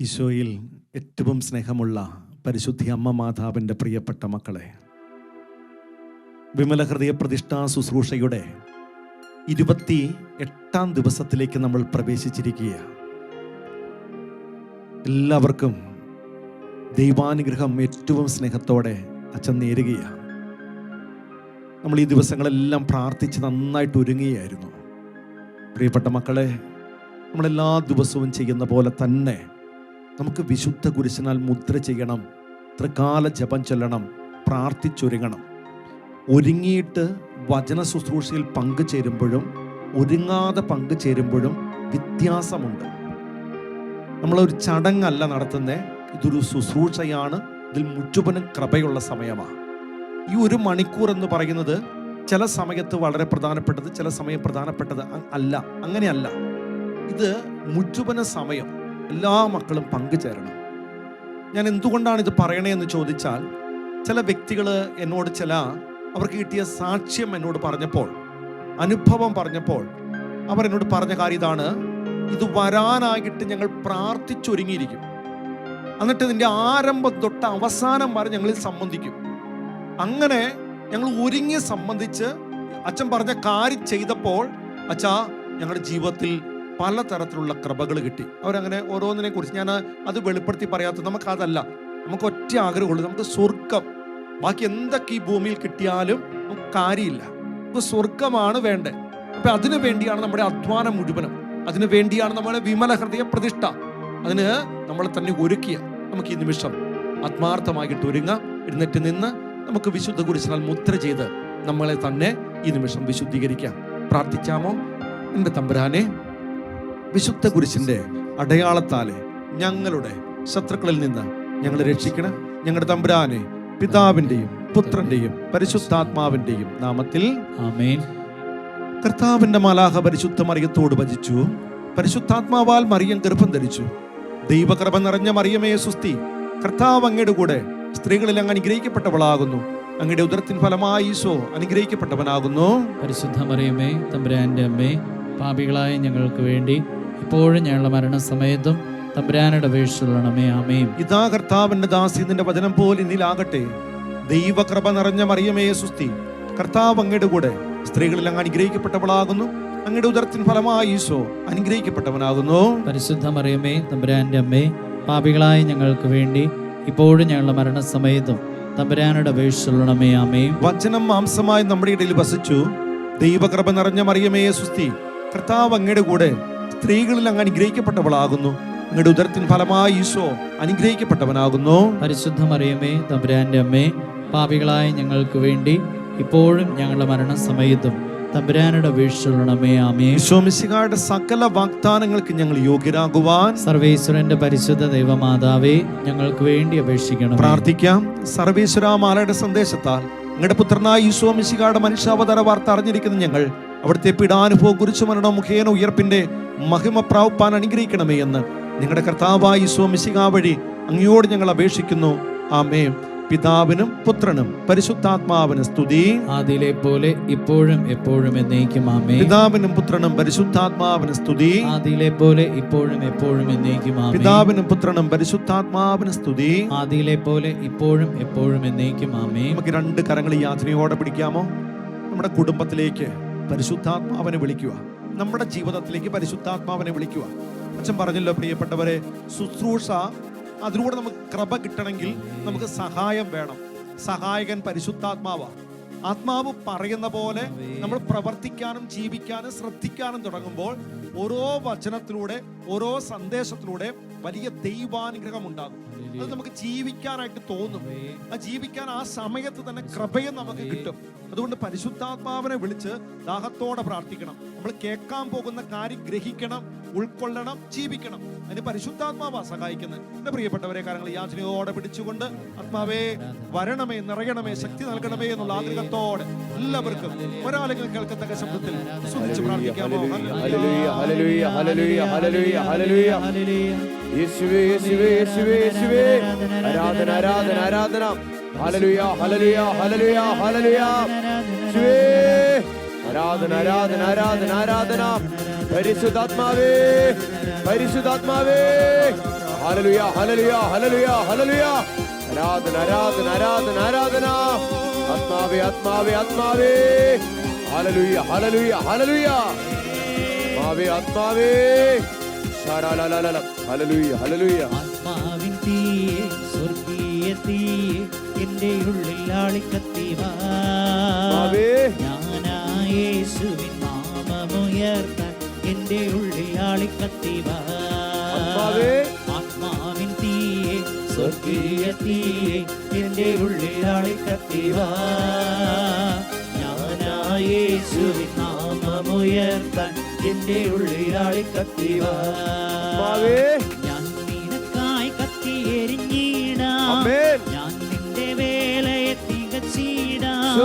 ഈശോയിൽ ഏറ്റവും സ്നേഹമുള്ള പരിശുദ്ധി അമ്മ മാതാവിൻ്റെ പ്രിയപ്പെട്ട മക്കളെ, വിമല ഹൃദയ പ്രതിഷ്ഠാ ശുശ്രൂഷയുടെ 28ാം ദിവസത്തിലേക്ക് നമ്മൾ പ്രവേശിച്ചിരിക്കുകയാണ്. എല്ലാവർക്കും ദൈവാനുഗ്രഹം ഏറ്റവും സ്നേഹത്തോടെ അച്ഛൻ നേരുകയാണ്. നമ്മൾ ഈ ദിവസങ്ങളെല്ലാം പ്രാർത്ഥിച്ച് നന്നായിട്ട് ഒരുങ്ങുകയായിരുന്നു. പ്രിയപ്പെട്ട മക്കളെ, നമ്മളെല്ലാ ദിവസവും ചെയ്യുന്ന പോലെ തന്നെ നമുക്ക് വിശുദ്ധ കുരിശിനാൽ മുദ്ര ചെയ്യണം, ത്രികാല ജപം ചൊല്ലണം, പ്രാർത്ഥിച്ചൊരുങ്ങണം. ഒരുങ്ങിയിട്ട് വചന ശുശ്രൂഷയിൽ പങ്കുചേരുമ്പോഴും ഒരുങ്ങാതെ പങ്കുചേരുമ്പോഴും വ്യത്യാസമുണ്ട്. നമ്മളൊരു ചടങ്ങല്ല നടത്തുന്നത്, ഇതൊരു ശുശ്രൂഷയാണ്. ഇതിൽ മുഴുവനും കൃപയുള്ള സമയമാണ്. ഈ 1 മണിക്കൂർ എന്ന് പറയുന്നത് ചില സമയത്ത് വളരെ പ്രധാനപ്പെട്ടത്, ചില സമയം പ്രധാനപ്പെട്ടത് അല്ല, അങ്ങനെയല്ല. ഇത് മുഴുവന സമയം എല്ലാ മക്കളും പങ്കുചേരണം. ഞാൻ എന്തുകൊണ്ടാണ് ഇത് പറയണേ എന്ന് ചോദിച്ചാൽ, ചില വ്യക്തികൾ എന്നോട് അവർക്ക് കിട്ടിയ സാക്ഷ്യം എന്നോട് പറഞ്ഞപ്പോൾ, അനുഭവം പറഞ്ഞപ്പോൾ അവരെന്നോട് പറഞ്ഞ കാര്യം ഇതാണ്: ഇത് വരാനായിട്ട് ഞങ്ങൾ പ്രാർത്ഥിച്ചൊരുങ്ങിയിരിക്കും, എന്നിട്ട് ഇതിൻ്റെ ആരംഭം തൊട്ട് അവസാനം വരെ ഞങ്ങളിൽ സംബന്ധിക്കും. അങ്ങനെ ഞങ്ങൾ ഒരുങ്ങി സംബന്ധിച്ച് അച്ഛൻ പറഞ്ഞ കാര്യം ചെയ്തപ്പോൾ അച്ഛാ ഞങ്ങളുടെ ജീവിതത്തിൽ പലതരത്തിലുള്ള കൃപകൾ കിട്ടി. അവരങ്ങനെ ഓരോന്നിനെ കുറിച്ച് ഞാൻ അത് വെളിപ്പെടുത്തി പറയാത്തത്. നമുക്കതല്ല, നമുക്ക് ഒറ്റ ആഗ്രഹമുള്ളൂ, നമുക്ക് സ്വർഗം. ബാക്കി എന്തൊക്കെ ഈ ഭൂമിയിൽ കിട്ടിയാലും നമുക്ക് കാര്യമില്ല, നമുക്ക് സ്വർഗമാണ് വേണ്ടത്. അപ്പൊ അതിനു വേണ്ടിയാണ് നമ്മുടെ അധ്വാനം മുഴുവനും, അതിനു വേണ്ടിയാണ് നമ്മുടെ വിമല ഹൃദയ പ്രതിഷ്ഠ. അതിന് നമ്മളെ തന്നെ ഒരുക്കിയ നമുക്ക് ഈ നിമിഷം ആത്മാർത്ഥമായിട്ട് ഒരുങ്ങാം. എഴുന്നേറ്റ് നിന്ന് നമുക്ക് വിശുദ്ധ കുരിശിനാൽ മുദ്ര ചെയ്ത് നമ്മളെ തന്നെ ഈ നിമിഷം വിശുദ്ധീകരിക്കാം. പ്രാർത്ഥിക്കാമോ? എൻ്റെ തമ്പുരാനെ, വിശുദ്ധ കുരിശിന്റെ അടയാളത്താലെ ഞങ്ങളുടെ ശത്രുക്കളിൽ നിന്ന് ഞങ്ങളെ രക്ഷിക്കണം. ഞങ്ങളുടെ തമ്പുരാനെ, പിതാവിന്റെയും പുത്രന്റെയും പരിശുദ്ധാത്മാവിന്റെയും നാമത്തിൽ ആമേൻ. കർത്താവിന്റെ മാലാഖ പരിശുദ്ധ മറിയത്തോട് വചിച്ചു. പരിശുദ്ധാത്മാവാൽ മറിയം ഗർഭം ധരിച്ചു. ദൈവകൃപ നിറഞ്ഞ മറിയമേ സുസ്തി, കർത്താവ് അങ്ങയുടെ കൂടെ സ്ത്രീകളിൽ അങ്ങ് അനുഗ്രഹിക്കപ്പെട്ടവളാകുന്നു. അങ്ങയുടെ ഉദരത്തിൻ ഫലമായി ഈശോ അനുഗ്രഹിക്കപ്പെട്ടവനാകുന്നു. പരിശുദ്ധ മറിയമേ, തമ്പുരാന്റെ അമ്മേ, പാപികളായ ഞങ്ങൾക്ക് വേണ്ടി ഇപ്പോഴും ഞങ്ങളുടെ മരണസമയത്തും തമ്പുരാനുടെ അപേക്ഷിച്ചുകൊള്ളണമേ. ആമേൻ. ഇതാ കർത്താവിന്റെ ദാസി, നിന്റെ വചനം പോലെ എന്നിലാകട്ടെ. ദൈവകൃപ നിറഞ്ഞ മറിയമേ സുസ്തി, കർത്താവ് അങ്ങയുടെ കൂടെ സ്ത്രീകളിൽ അങ്ങ് അനുഗ്രഹിക്കപ്പെട്ടവളാകുന്നു. അങ്ങയുടെ ഉദരത്തിൻ ഫലമായി ഈശോ അനുഗ്രഹിക്കപ്പെട്ടവനാകുന്നു. പരിശുദ്ധ മറിയമേ, തമ്പുരാന്റെ അമ്മേ, പാപികളായ ഞങ്ങൾക്ക് വേണ്ടി ഇപ്പോഴും ഞങ്ങളുടെ മരണസമയത്തും തമ്പുരാനുടെ അപേക്ഷിച്ചുകൊള്ളണമേ. ആമേൻ. വചനം മാംസമായി നമ്മുടെ ഇടയിൽ വസിച്ചു. ദൈവകൃപ നിറഞ്ഞ മറിയമേ സുസ്തി, കർത്താവ് അങ്ങയുടെ കൂടെ സ്ത്രീകളിൽ അങ്ങ് അനുഗ്രഹിക്കപ്പെട്ടവളാകുന്നു. അങ്ങയുടെ ഉദരത്തിൻ ഫലമായി ഈശോ അനുഗ്രഹിക്കപ്പെട്ടവനാകുന്നു. പരിശുദ്ധ മറിയമേ, തമ്പുരാന്റെ അമ്മേ, പാപികളായ ഞങ്ങൾക്ക് വേണ്ടി ഇപ്പോഴും ഞങ്ങളുടെ മരണസമയത്തും തമ്പുരാനുടെ അപേക്ഷിച്ചുകൊള്ളണമേ. ആമേൻ. ഈശോ മിശിഹായുടെ സകല വാഗ്ദാനങ്ങൾക്ക് ഞങ്ങൾ യോഗ്യരാകുവാൻ സർവേശ്വരന്റെ പരിശുദ്ധ ദൈവമാതാവേ, ഞങ്ങൾക്ക് വേണ്ടി അപേക്ഷിക്കണം. പ്രാർത്ഥിക്കാം. സർവേശ്വര മാലയുടെ സന്ദേശത്താൽ അങ്ങയുടെ പുത്രനായ ഈശോ മിശിഹായുടെ മനുഷ്യാവതാര വാർത്ത അറിഞ്ഞിരിക്കുന്ന ഞങ്ങൾ അവിടുത്തെ പീഡാനുഭവം കുരിശുമരണ മുഖേന ഉയർപ്പിന്റെ മഹിമ പ്രാപിപ്പാൻ അനുഗ്രഹിക്കണമേ എന്ന് നിങ്ങളുടെ കർത്താവായ ഈശോ മിശിഹാ വഴി അങ്ങയോട് ഞങ്ങൾ അപേക്ഷിക്കുന്നു. ആമേൻ. പിതാവിനും പുത്രനും പരിശുദ്ധാത്മാവിനും സ്തുതി, ആദിയിലെ പോലെ ഇപ്പോഴും എപ്പോഴും എന്നേക്കും. ആമേൻ. പിതാവിനും പുത്രനും പരിശുദ്ധാത്മാവിനും സ്തുതി, ആദിയിലെ പോലെ ഇപ്പോഴും എപ്പോഴും എന്നേക്കും. ആമേൻ. പിതാവിനും പുത്രനും പരിശുദ്ധാത്മാവിനും സ്തുതി, ആദിയിലെ പോലെ ഇപ്പോഴും എപ്പോഴും എന്നേക്കും. ആമേൻ. നമുക്ക് 2 കരങ്ങൾ യാത്രയോടെ പിടിക്കാമോ? നമ്മുടെ കുടുംബത്തിലേക്ക് പരിശുദ്ധാത്മാവിനെ വിളിക്കുക, നമ്മുടെ ജീവിതത്തിലേക്ക് പരിശുദ്ധാത്മാവിനെ വിളിക്കുക. അച്ഛൻ പറഞ്ഞല്ലോ പ്രിയപ്പെട്ടവരെ, ശുശ്രൂഷ അതിലൂടെ നമുക്ക് കൃപ കിട്ടണമെങ്കിൽ നമുക്ക് സഹായം വേണം. സഹായകൻ പരിശുദ്ധാത്മാവാണ്. ആത്മാവ് പറയുന്ന പോലെ നമ്മൾ പ്രവർത്തിക്കാനും ജീവിക്കാനും ശ്രദ്ധിക്കാനും തുടങ്ങുമ്പോൾ ഓരോ വചനത്തിലൂടെ, ഓരോ സന്ദേശത്തിലൂടെ വലിയ ദൈവാനുഗ്രഹം ഉണ്ടാകും. അത് നമുക്ക് ജീവിക്കാനായിട്ട് തോന്നും. ആ ജീവിക്കാൻ ആ സമയത്ത് തന്നെ കൃപയും നമുക്ക് കിട്ടും. അതുകൊണ്ട് പരിശുദ്ധാത്മാവിനെ വിളിച്ച് ദാഹത്തോടെ പ്രാർത്ഥിക്കണം. നമ്മൾ കേൾക്കാൻ പോകുന്ന കാര്യം ഗ്രഹിക്കണം, ഉൾക്കൊള്ളണം, ജീവിക്കണം. അതിന് പരിശുദ്ധാത്മാവാ സഹായിക്കുന്നത്. എന്റെ പ്രിയപ്പെട്ടവരെ, കാര്യങ്ങൾ യാചനയോടെ പിടിച്ചുകൊണ്ട് ആത്മാവേ വരണമേ, നിറയണമേ, ശക്തി നൽകണമേ എന്നുള്ള ആഗ്രഹത്തോടെ എല്ലാവർക്കും ഒരാളെങ്കിലും കേൾക്കത്തക്ക ശബ്ദത്തിൽ സ്തുതിച്ച് പ്രാർത്ഥിക്കാമോ? യേശുവേ, യേശുവേ, യേശുവേ, യേശുവേ, ആരാധന, ആരാധന, ആരാധന. ഹല്ലേലൂയ, ഹല്ലേലൂയ, ഹല്ലേലൂയ, ഹല്ലേലൂയ. യേശുവേ, ആരാധന, ആരാധന, ആരാധന, ആരാധന. പരിശുദ്ധാത്മാവേ, പരിശുദ്ധാത്മാവേ, ഹല്ലേലൂയ ഹല്ലേലൂയ ഹല്ലേലൂയ ഹല്ലേലൂയ. ആരാധന ആരാധന ആരാധന ആരാധന. ആത്മാവേ ആത്മാവേ ആത്മാവേ. ഹല്ലേലൂയ ഹല്ലേലൂയ ഹല്ലേലൂയ. ആത്മാവേ ആത്മാവേ. ശാരാലാലാല. ഹല്ലേലൂയ ഹല്ലേലൂയ. ആത്മാവിൻ തീയെ സ്വർഗീയ തീയെ എൻ്റെ ഉള്ളിൽ ആളിക്കത്തിവാ. ഞാനായ യേശുവിൻ നാമമുയർത്താൻ എൻ്റെ ഉള്ളിൽ ആളിക്കത്തിവാ. ആത്മാവിൻ തീയെ സ്വർഗീയ തീയെ എൻ്റെ ഉള്ളിൽ ആളിക്കത്തിവാ. ഞാനായ യേശുവിൻ നാമമുയർത്താൻ എൻ്റെ ഉള്ളിൽ ആളിക്കത്തിവാ. ഞാൻ നിനക്കായി കത്തിയെരിഞ്ഞിടാം, ഞാൻ നിന്റെ വേലയെ തികച്ചിടാം.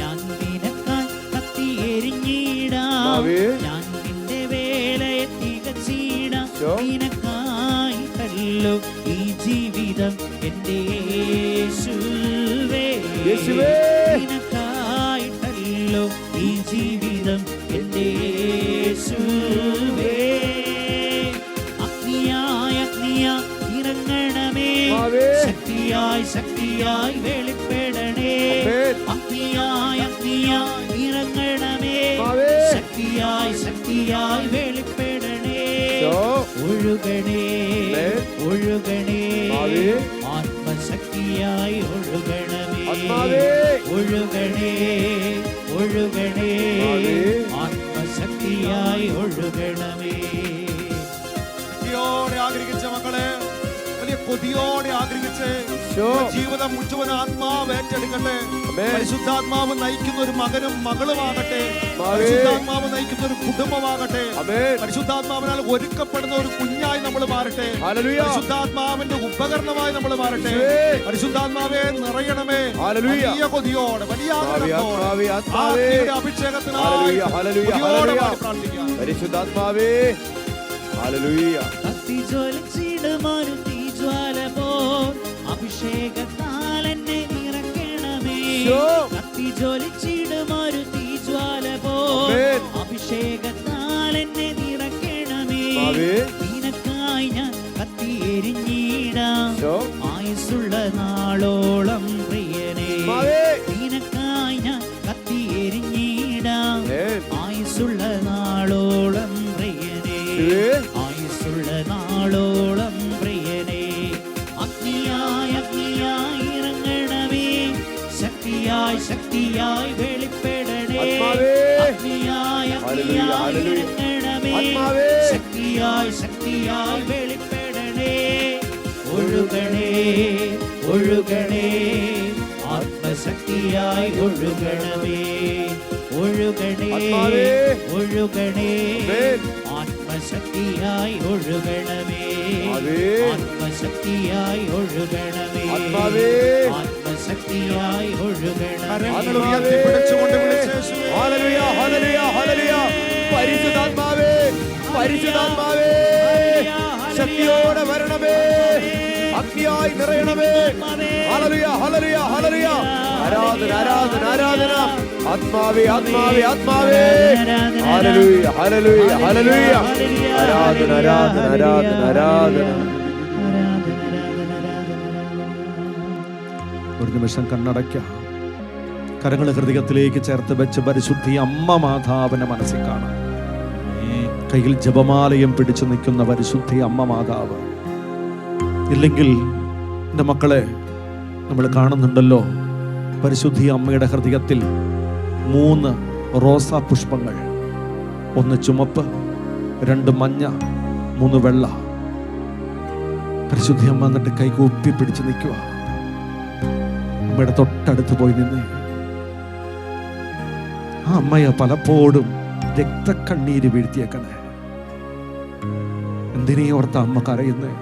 ഞാൻ നിനക്കായി കത്തിയെരിഞ്ഞിടാം, ഞാൻ നിന്റെ വേലയെ തികച്ചിടാം. നിനക്കായിട്ടല്ലോ ഈ ജീവിതം എൻ്റെ യേശുവേ. നിനക്കായിട്ടല്ലോ ഈ ജീവിതം എൻ്റെ യേശുവേ. അഗ്നിയായി ഇറങ്ങണമേ, ശക്തിയായി ശക്തിയായി വെളിപ്പെടണേ. അഗ്നിയായി ഇറങ്ങണമേ, ശക്തിയായി ശക്തിയായി വെളിപ്പെടണേ. ഒഴുകണേ ഒഴുകണേ, ആത്മശക്തിയായി ഒഴുകണമേ. ഒഴുകണേ ഒഴുകണേ, ആത്മശക്തിയായി ഒഴുകണമേ. ആഗ്രഹിച്ച മക്കളെ, വലിയ കൊതിയോടെ ആഗ്രഹിച്ച് ജീവിതം മുഴുവൻ ആത്മാവ് ഏറ്റെടുക്കട്ടെ. പരിശുദ്ധാത്മാവ് നയിക്കുന്ന ഒരു മകനും മകളുമാകട്ടെ, പരിശുദ്ധാത്മാവ് നയിക്കുന്ന ഒരു കുടുംബമാകട്ടെ, പരിശുദ്ധാത്മാവിനാൽ ഒരുക്കപ്പെടുന്ന ഒരു കുഞ്ഞായി നമ്മൾ മാറട്ടെ, പരിശുദ്ധാത്മാവിന്റെ ഉപകരണമായി നമ്മൾ മാറട്ടെ. പരിശുദ്ധാത്മാവെ നിറയണമേ, വലിയ കൊതിയോടെ വലിയ ആഗ്രഹത്തോടെ അഭിഷേകത്തിനായി പ്രാർത്ഥിക്കാം. പരിശുദ്ധാത്മാവേ കത്തിജ്വലിച്ചിടുമൊരു തീജ്വാല പോൽ അഭിഷേകത്താൽ എന്നെ നിറയ്ക്കണമേ. കത്തിജ്വലിച്ചിടുമൊരു തീജ്വാല പോൽ അഭിഷേകത്താൽ എന്നെ നിറയ്ക്കണമേ. നിനക്കായി ഞാൻ കത്തിയെരിഞ്ഞിടാം, ആയുസ്സുള്ള നാളോളം പ്രിയനേ. നിനക്കായി ഞാൻ കത്തിയെരിഞ്ഞിടാം, ആയുസ്സുള്ള നാളോളം പ്രിയനേ. ആയുസ്സുള്ള നാളോളം പ്രിയനേ. അഗ്നിയായി ഇറങ്ങണമേ, ശക്തിയായി ശക്തിയായി വെളിപ്പെടണേ. അഗ്നിയായി ഇറങ്ങണമേ, ശക്തിയായി ശക്തിയായി വെളിപ്പെടണേ. ഒഴുകണേ ഒഴുകണേ, ആത്മശക്തിയായി ഒഴുകണമേ. ഒഴുകണേ ഒഴുകണേ, ആത്മശക്തിയായി ഒഴുകണമേ. ആത്മശക്തിയായി ഒഴുകണമേ, ആത്മശക്തിയായി ഒഴുകണമേ. പരിശുദ്ധാത്മാവേ പരിശുദ്ധാത്മാവേ, ശക്തിയോടെ വരണമേ, അഗ്നിയായി നിറയണമേ. ഹല്ലേലൂയ ഹല്ലേലൂയ ഹല്ലേലൂയ. ആരാധന ആരാധന ആരാധന. ആത്മാവേ ആത്മാവേ ആത്മാവേ. ഹല്ലേലൂയ ഹല്ലേലൂയ ഹല്ലേലൂയ. ആരാധന ആരാധന ആരാധന ആരാധന. ഒരു നിമിഷം കണ്ണടയ്ക്കാം, കരങ്ങൾ ഹൃദയത്തിലേക്ക് ചേർത്ത് വെച്ച് പരിശുദ്ധി അമ്മ മാതാവിനെ മനസ്സിൽ കാണാം. കയ്യിൽ ജപമാലയം പിടിച്ചു നിൽക്കുന്ന പരിശുദ്ധി അമ്മ മാതാവ്. ഇല്ലെങ്കിൽ എൻ്റെ മക്കളെ, നമ്മൾ കാണുന്നുണ്ടല്ലോ പരിശുദ്ധി അമ്മയുടെ ഹൃദയത്തിൽ 3 റോസാ പുഷ്പങ്ങൾ, 1 ചുമപ്പ്, 2 മഞ്ഞ, 3 വെള്ള. പരിശുദ്ധി അമ്മ എന്നിട്ട് കൈകൂപ്പി പിടിച്ചു നിൽക്കുക. അമ്മയുടെ തൊട്ടടുത്ത് പോയി നിന്ന് ആ അമ്മയെ പലപ്പോഴും രക്തക്കണ്ണീര് വീഴ്ത്തിയേക്കണേ. എന്തിനീ ഓർത്ത അമ്മ കരയുന്നേ?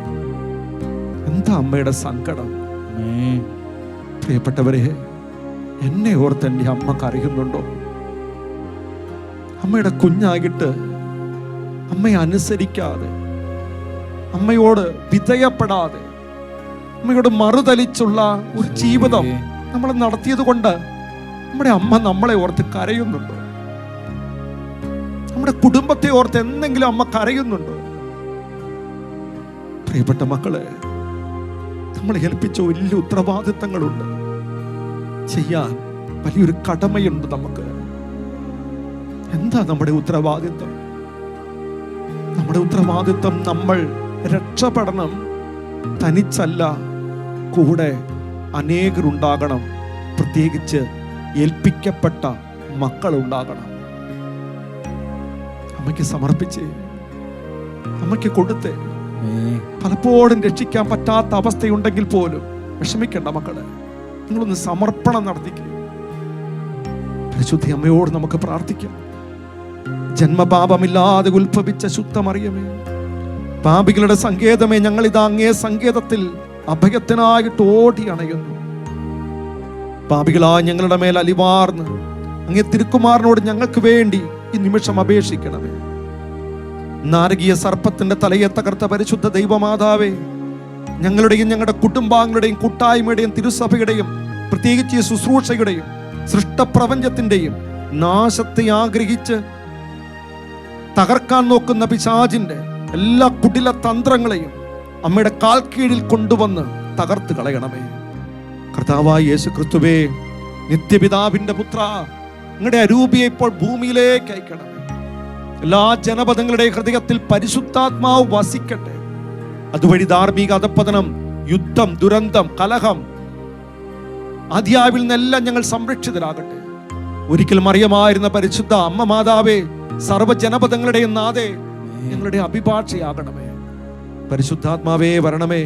എന്താ അമ്മയുടെ സങ്കടം? പ്രിയപ്പെട്ടവരെ, എന്നെ ഓർത്ത് എൻ്റെ അമ്മ കരയുന്നുണ്ടോ? അമ്മയുടെ കുഞ്ഞായിട്ട് അമ്മയെ അനുസരിക്കാതെ, അമ്മയോട് വിധേയപ്പെടാതെ, അമ്മയോട് മറുതലിച്ചുള്ള ഒരു ജീവിതം നമ്മൾ നടത്തിയത് കൊണ്ട് നമ്മുടെ അമ്മ നമ്മളെ ഓർത്ത് കരയുന്നുണ്ടോ? നമ്മുടെ കുടുംബത്തെ ഓർത്ത് എന്തെങ്കിലും അമ്മ കരയുന്നുണ്ടോ? പ്രിയപ്പെട്ട മക്കളെ, നമ്മൾ ഏൽപ്പിച്ച വലിയ ഉത്തരവാദിത്തങ്ങളുണ്ട്, ചെയ്യാൻ വലിയൊരു കടമയുണ്ട് നമുക്ക്. എന്താ നമ്മുടെ ഉത്തരവാദിത്തം? നമ്മുടെ ഉത്തരവാദിത്തം നമ്മൾ രക്ഷപ്പെടണം, തനിച്ചല്ല, കൂടെ അനേകരുണ്ടാകണം, പ്രത്യേകിച്ച് ഏൽപ്പിക്കപ്പെട്ട മക്കളുണ്ടാകണം. അമ്മയ്ക്ക് സമർപ്പിച്ച്, അമ്മയ്ക്ക് കൊടുത്ത്. പലപ്പോഴും രക്ഷിക്കാൻ പറ്റാത്ത അവസ്ഥയുണ്ടെങ്കിൽ പോലും വിഷമിക്കേണ്ട മക്കളെ, നിങ്ങളൊന്ന് സമർപ്പണം നടത്തിക്കുക. പരിശുദ്ധ അമ്മയോട് നമുക്ക് പ്രാർത്ഥിക്കാം. ജന്മപാപമില്ലാതെ ഉത്ഭവിച്ച ശുദ്ധമറിയമേ, പാപികളുടെ സങ്കേതമേ, ഞങ്ങളിതാ അങ്ങേ സങ്കേതത്തിൽ അഭയത്തിനായിട്ട് ഓടി അണയുന്നു. പാപികളായ ഞങ്ങളുടെ മേൽ അലിവാർന്ന് അങ്ങേ തിരുക്കുമാരനോട് ഞങ്ങൾക്ക് വേണ്ടി ഈ നിമിഷം അപേക്ഷിക്കണമേ. നാരകീയ സർപ്പത്തിന്റെ തലയെ തകർത്ത പരിശുദ്ധ ദൈവമാതാവേ, ഞങ്ങളുടെയും ഞങ്ങളുടെ കുടുംബാംഗങ്ങളുടെയും കൂട്ടായ്മയുടെയും തിരുസഭയുടെയും പ്രത്യേകിച്ച് ഈ ശുശ്രൂഷയുടെയും സൃഷ്ടപ്രപഞ്ചത്തിന്റെയും നാശത്തെ ആഗ്രഹിച്ച് തകർക്കാൻ നോക്കുന്ന പിശാചിന്റെ എല്ലാ കുടില തന്ത്രങ്ങളെയും അമ്മയുടെ കാൽ കീഴിൽ കൊണ്ടുവന്ന് തകർത്ത് കളയണമേ. കർത്താവായ യേശു ക്രിസ്തുവേ, നിത്യപിതാവിന്റെ പുത്ര, നിങ്ങളുടെ അരൂപിയെ ഇപ്പോൾ ഭൂമിയിലേക്ക് അയക്കണമേ. എല്ലാ ജനപദങ്ങളുടെയും ഹൃദയത്തിൽ പരിശുദ്ധാത്മാവ് വസിക്കട്ടെ. അതുവഴി ധാർമ്മിക അധപ്പതനം, യുദ്ധം, ദുരന്തം, കലഹം ആദ്യാവിൽ നിന്നെല്ലാം ഞങ്ങൾ സംരക്ഷിതരാകട്ടെ. ഒരിക്കൽ മറിയമായിരുന്ന പരിശുദ്ധ അമ്മ മാതാവേ, സർവ്വജനപദങ്ങളുടെയും നാഥേ, ഞങ്ങളുടെ അഭിഭാഷയാകണമേ. പരിശുദ്ധാത്മാവേ വരണമേ.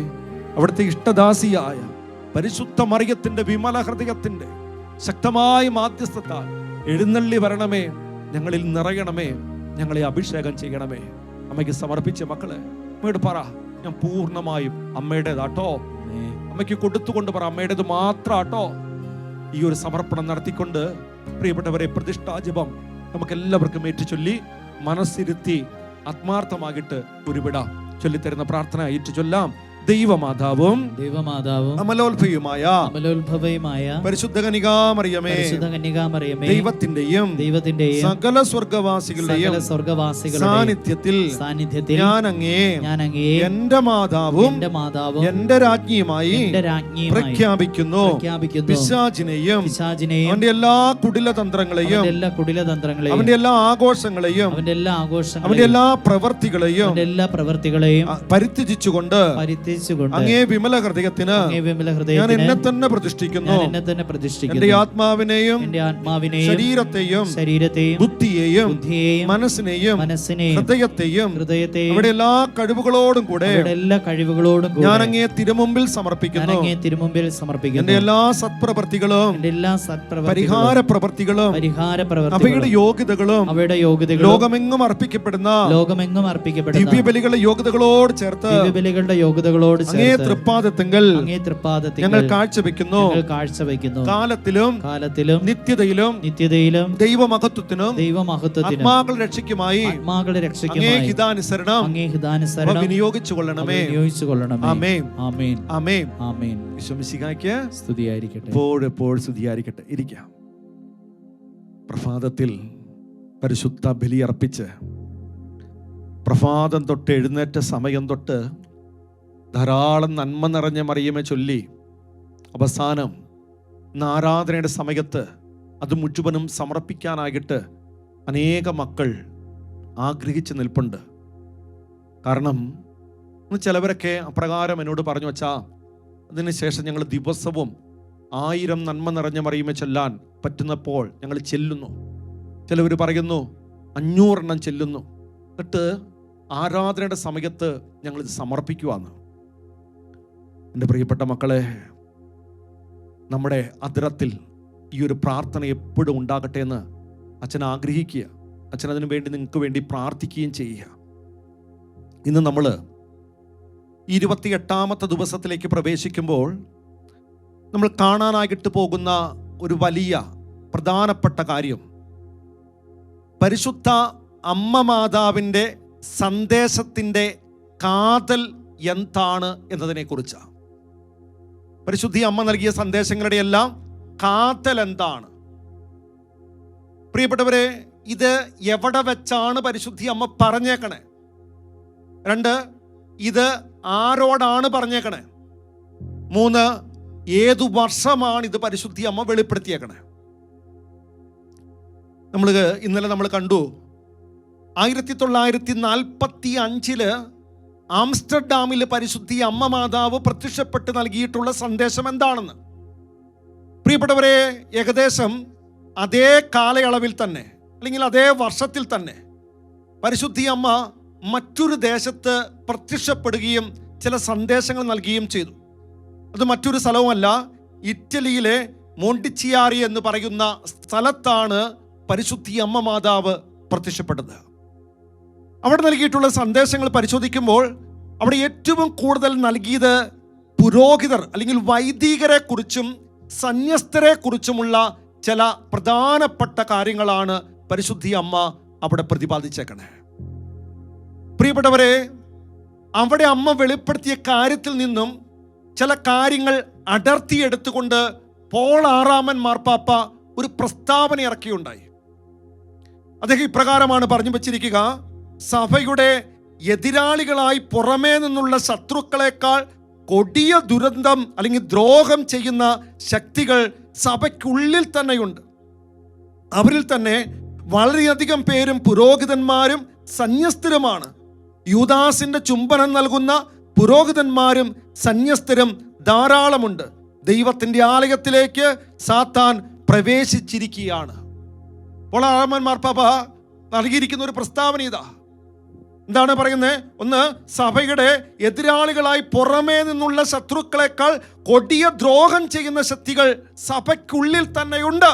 അവിടുത്തെ ഇഷ്ടദാസിയായ പരിശുദ്ധ മറിയത്തിന്റെ വിമല ഹൃദയത്തിന്റെ ശക്തമായ മാധ്യസ്ഥത്താൽ എഴുന്നള്ളി വരണമേ. ഞങ്ങളിൽ നിറയണമേ, ഞങ്ങളെ അഭിഷേകം ചെയ്യണമേ. അമ്മയ്ക്ക് സമർപ്പിച്ച മക്കളെ അമ്മയോട് പറ, ഞാൻ പൂർണ്ണമായും അമ്മയുടേതാട്ടോ. അമ്മയ്ക്ക് കൊടുത്തുകൊണ്ട് പറ, അമ്മയുടേത് മാത്രാട്ടോ. ഈ ഒരു സമർപ്പണം നടത്തിക്കൊണ്ട് പ്രിയപ്പെട്ടവരെ, പ്രതിഷ്ഠാജപം നമുക്ക് എല്ലാവർക്കും ഏറ്റു ചൊല്ലി മനസ്സിരുത്തി ആത്മാർത്ഥമായിട്ട് ഒരു വിട ചൊല്ലിത്തരുന്ന പ്രാർത്ഥന ഏറ്റു ചൊല്ലാം. ദൈവമാതാവും അമലോത്ഭവയുമായ പരിശുദ്ധ കന്യകാമറിയമേ, ദൈവത്തിന്റെയും സകല സ്വർഗവാസികളുടെയും സാന്നിധ്യത്തിൽ ഞാൻ അങ്ങേ എന്റെ മാതാവും എന്റെ രാജ്ഞിയുമായി പ്രഖ്യാപിക്കുന്നു. പിശാചിനെയും അവന്റെ എല്ലാ കുടിലതന്ത്രങ്ങളെയും അവന്റെ എല്ലാ ആഘോഷങ്ങളെയും അവന്റെ എല്ലാ പ്രവർത്തികളെയും പരിത്യജിച്ചുകൊണ്ട് അങ്ങേ വിമല ഹൃദയത്തിന് ഞാൻ എന്നെ തന്നെ പ്രതിഷ്ഠിക്കുന്നു. എന്റെ ആത്മാവിനെയും ശരീരത്തെയും ബുദ്ധിയെയും മനസ്സിനെയും ഹൃദയത്തെയും അവിടെ എല്ലാ കഴിവുകളോടും കൂടെ ഞാൻ അങ്ങേ തിരുമുമ്പിൽ സമർപ്പിക്കുന്നു. എന്റെ എല്ലാ സത്പ്രവർത്തികളും പരിഹാര പ്രവർത്തികളും അവയുടെ യോഗ്യതകളും ലോകമെങ്ങും അർപ്പിക്കപ്പെടുന്ന ദിവ്യബലികളുടെ യോഗ്യതകളോട് ചേർത്ത് അങ്ങേ തൃപ്പാദത്തെങ്കിൽ ഞങ്ങൾ കാഴ്ചവെക്കുന്നു. കാലത്തിലും നിത്യതയിലും ദൈവമഹത്വത്തിനും ആത്മാക്കളുടെ രക്ഷയ്ക്കുമായി അങ്ങേ ഹിതാനുസരണം വിനിയോഗിച്ചു കൊള്ളണമേ. ആമേൻ, ആമേൻ, ആമേൻ. ഈശോമിശിഹായ്ക്ക് സ്തുതിയായിരിക്കട്ടെ. എപ്പോഴും സ്തുതിയായിരിക്കട്ടെ. ഇരിക്കാം. പ്രഭാതത്തിൽ പരിശുദ്ധ ബലിയർപ്പിച്ച് പ്രഭാതം തൊട്ട് എഴുന്നേറ്റ സമയം തൊട്ട് ധാരാളം നന്മ നിറഞ്ഞ മറിയമേ ചൊല്ലി അവസാനം ഇന്ന് ആരാധനയുടെ സമയത്ത് അത് മുഴുവനും സമർപ്പിക്കാനായിട്ട് അനേക മക്കൾ ആഗ്രഹിച്ച് നിൽപ്പുണ്ട്. കാരണം ചിലവരൊക്കെ അപ്രകാരം എന്നോട് പറഞ്ഞു, വച്ചാ അതിനുശേഷം ഞങ്ങൾ ദിവസവും 1000 നന്മ നിറഞ്ഞ മറിയമേ ചൊല്ലാൻ പറ്റുന്നപ്പോൾ ഞങ്ങൾ ചെല്ലുന്നു. ചിലവർ പറയുന്നു 500 എണ്ണം ചെല്ലുന്നു. എന്നിട്ട് ആരാധനയുടെ സമയത്ത് ഞങ്ങളിത് സമർപ്പിക്കുവാന്ന്. എൻ്റെ പ്രിയപ്പെട്ട മക്കളെ, നമ്മുടെ അതിരത്തിൽ ഈ ഒരു പ്രാർത്ഥന എപ്പോഴും ഉണ്ടാകട്ടെ എന്ന് അച്ഛൻ ആഗ്രഹിക്കുക. അച്ഛൻ അതിനു വേണ്ടി നിങ്ങൾക്ക് വേണ്ടി പ്രാർത്ഥിക്കുകയും ചെയ്യുക. ഇന്ന് നമ്മൾ 28ാമത്തെ ദിവസത്തിലേക്ക് പ്രവേശിക്കുമ്പോൾ നമ്മൾ കാണാനായിട്ട് പോകുന്ന ഒരു വലിയ പ്രധാനപ്പെട്ട കാര്യം പരിശുദ്ധ അമ്മ മാതാവിൻ്റെ സന്ദേശത്തിൻ്റെ കാതൽ എന്താണ് എന്നതിനെക്കുറിച്ചാണ്. പരിശുദ്ധി അമ്മ നൽകിയ സന്ദേശങ്ങളുടെ എല്ലാം കാതൽ എന്താണ്? പ്രിയപ്പെട്ടവരെ, ഇത് എവിടെ വെച്ചാണ് പരിശുദ്ധി അമ്മ പറഞ്ഞേക്കണേ? 2, ഇത് ആരോടാണ് പറഞ്ഞേക്കണേ? 3, ഏതു വർഷമാണ് ഇത് പരിശുദ്ധി അമ്മ വെളിപ്പെടുത്തിയേക്കണേ? ഇന്നലെ നമ്മൾ കണ്ടു 1945 ആംസ്റ്റർഡാമിൽ പരിശുദ്ധി അമ്മ മാതാവ് പ്രത്യക്ഷപ്പെട്ട് നൽകിയിട്ടുള്ള സന്ദേശം എന്താണെന്ന്. പ്രിയപ്പെട്ടവരെ, ഏകദേശം അതേ കാലയളവിൽ തന്നെ അല്ലെങ്കിൽ അതേ വർഷത്തിൽ തന്നെ പരിശുദ്ധി അമ്മ മറ്റൊരു ദേശത്ത് പ്രത്യക്ഷപ്പെടുകയും ചില സന്ദേശങ്ങൾ നൽകുകയും ചെയ്തു. അത് മറ്റൊരു സ്ഥലവുമല്ല, ഇറ്റലിയിലെ മോണ്ടിച്ചിയാരി എന്ന് പറയുന്ന സ്ഥലത്താണ് പരിശുദ്ധി അമ്മ മാതാവ് പ്രത്യക്ഷപ്പെട്ടത്. അവിടെ നൽകിയിട്ടുള്ള സന്ദേശങ്ങൾ പരിശോധിക്കുമ്പോൾ അവിടെ ഏറ്റവും കൂടുതൽ നൽകിയത് പുരോഹിതർ അല്ലെങ്കിൽ വൈദികരെ കുറിച്ചും സന്യസ്തരെ കുറിച്ചുമുള്ള ചില പ്രധാനപ്പെട്ട കാര്യങ്ങളാണ് പരിശുദ്ധി അമ്മ അവിടെ പ്രതിപാദിച്ചേക്കണേ. പ്രിയപ്പെട്ടവരെ, അവിടെ അമ്മ വെളിപ്പെടുത്തിയ കാര്യത്തിൽ നിന്നും ചില കാര്യങ്ങൾ അടർത്തിയെടുത്തുകൊണ്ട് പോൾ 6 മാർപ്പാപ്പ ഒരു പ്രസ്താവന ഇറക്കിയുണ്ടായി. അദ്ദേഹം ഇപ്രകാരമാണ് പറഞ്ഞു വച്ചിരിക്കുക: സഭയുടെ എതിരാളികളായി പുറമേ നിന്നുള്ള ശത്രുക്കളെക്കാൾ കൊടിയ ദുരന്തം അല്ലെങ്കിൽ ദ്രോഹം ചെയ്യുന്ന ശക്തികൾ സഭയ്ക്കുള്ളിൽ തന്നെയുണ്ട്. അവരിൽ തന്നെ വളരെയധികം പേരും പുരോഹിതന്മാരും സന്യസ്തരുമാണ്. യൂദാസിന്റെ ചുംബനം നൽകുന്ന പുരോഹിതന്മാരും സന്യസ്തരും ധാരാളമുണ്ട്. ദൈവത്തിന്റെ ആലയത്തിലേക്ക് സാത്താൻ പ്രവേശിച്ചിരിക്കുകയാണ്. അപ്പോൾ 6 മാർപ്പാപ്പ നൽകിയിരിക്കുന്ന ഒരു പ്രസ്താവന ഇതാ. എന്താണ് പറയുന്നത്? 1, സഭയുടെ എതിരാളികളായി പുറമേ നിന്നുള്ള ശത്രുക്കളെക്കാൾ കൊടിയ ദ്രോഹം ചെയ്യുന്ന ശക്തികൾ സഭയ്ക്കുള്ളിൽ തന്നെയുണ്ട്.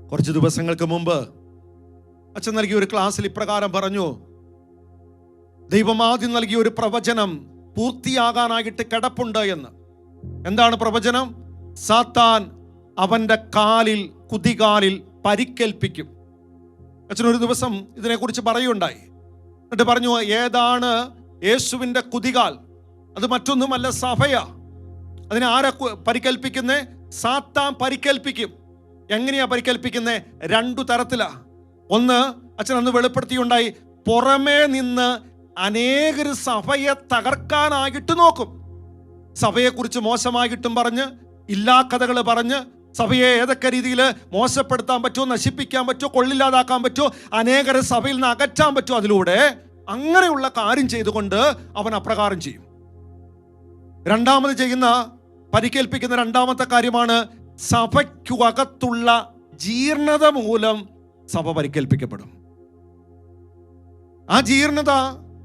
കുറച്ച് ദിവസങ്ങൾക്ക് മുമ്പ് അച്ഛൻ നൽകിയ ഒരു ക്ലാസ്സിൽ ഇപ്രകാരം പറഞ്ഞു: ദൈവം ആദ്യം നൽകിയ ഒരു പ്രവചനം പൂർത്തിയാകാനായിട്ട് കിടപ്പുണ്ട് എന്ന്. എന്താണ് പ്രവചനം? സാത്താൻ അവന്റെ കുതികാലിൽ പരിക്കേൽപ്പിക്കും. അച്ഛൻ ഒരു ദിവസം ഇതിനെക്കുറിച്ച് പറയുകയുണ്ടായി. എന്നിട്ട് പറഞ്ഞു, ഏതാണ് യേശുവിൻ്റെ കുതികാൽ? അത് മറ്റൊന്നുമല്ല, സഭയാ. അതിനെ ആരാ പരിക്കേൽപ്പിക്കുന്നേ? സാത്താൻ പരിക്കേൽപ്പിക്കും. എങ്ങനെയാ പരിക്കേൽപ്പിക്കുന്നേ? 2 തരത്തിലാ. 1, അച്ഛൻ അന്ന് വെളിപ്പെടുത്തിയുണ്ടായി, പുറമേ നിന്ന് അനേകർ സഭയെ തകർക്കാനായിട്ട് നോക്കും. സഭയെക്കുറിച്ച് മോശമായിട്ടും പറഞ്ഞ്, ഇല്ലാ കഥകൾ പറഞ്ഞ്, സഭയെ ഏതൊക്കെ രീതിയിൽ മോശപ്പെടുത്താൻ പറ്റുമോ, നശിപ്പിക്കാൻ പറ്റുമോ, കൊള്ളില്ലാതാക്കാൻ പറ്റുമോ, അനേകരെ സഭയിൽ നിന്ന് അകറ്റാൻ പറ്റുമോ, അതിലൂടെ അങ്ങനെയുള്ള കാര്യം ചെയ്തുകൊണ്ട് അവൻ അപ്രകാരം ചെയ്യും. രണ്ടാമത് ചെയ്യുന്ന പരിക്കേൽപ്പിക്കുന്ന രണ്ടാമത്തെ കാര്യമാണ് സഭയ്ക്കകത്തുള്ള ജീർണത മൂലം സഭ പരിക്കേൽപ്പിക്കപ്പെടും. ആ ജീർണത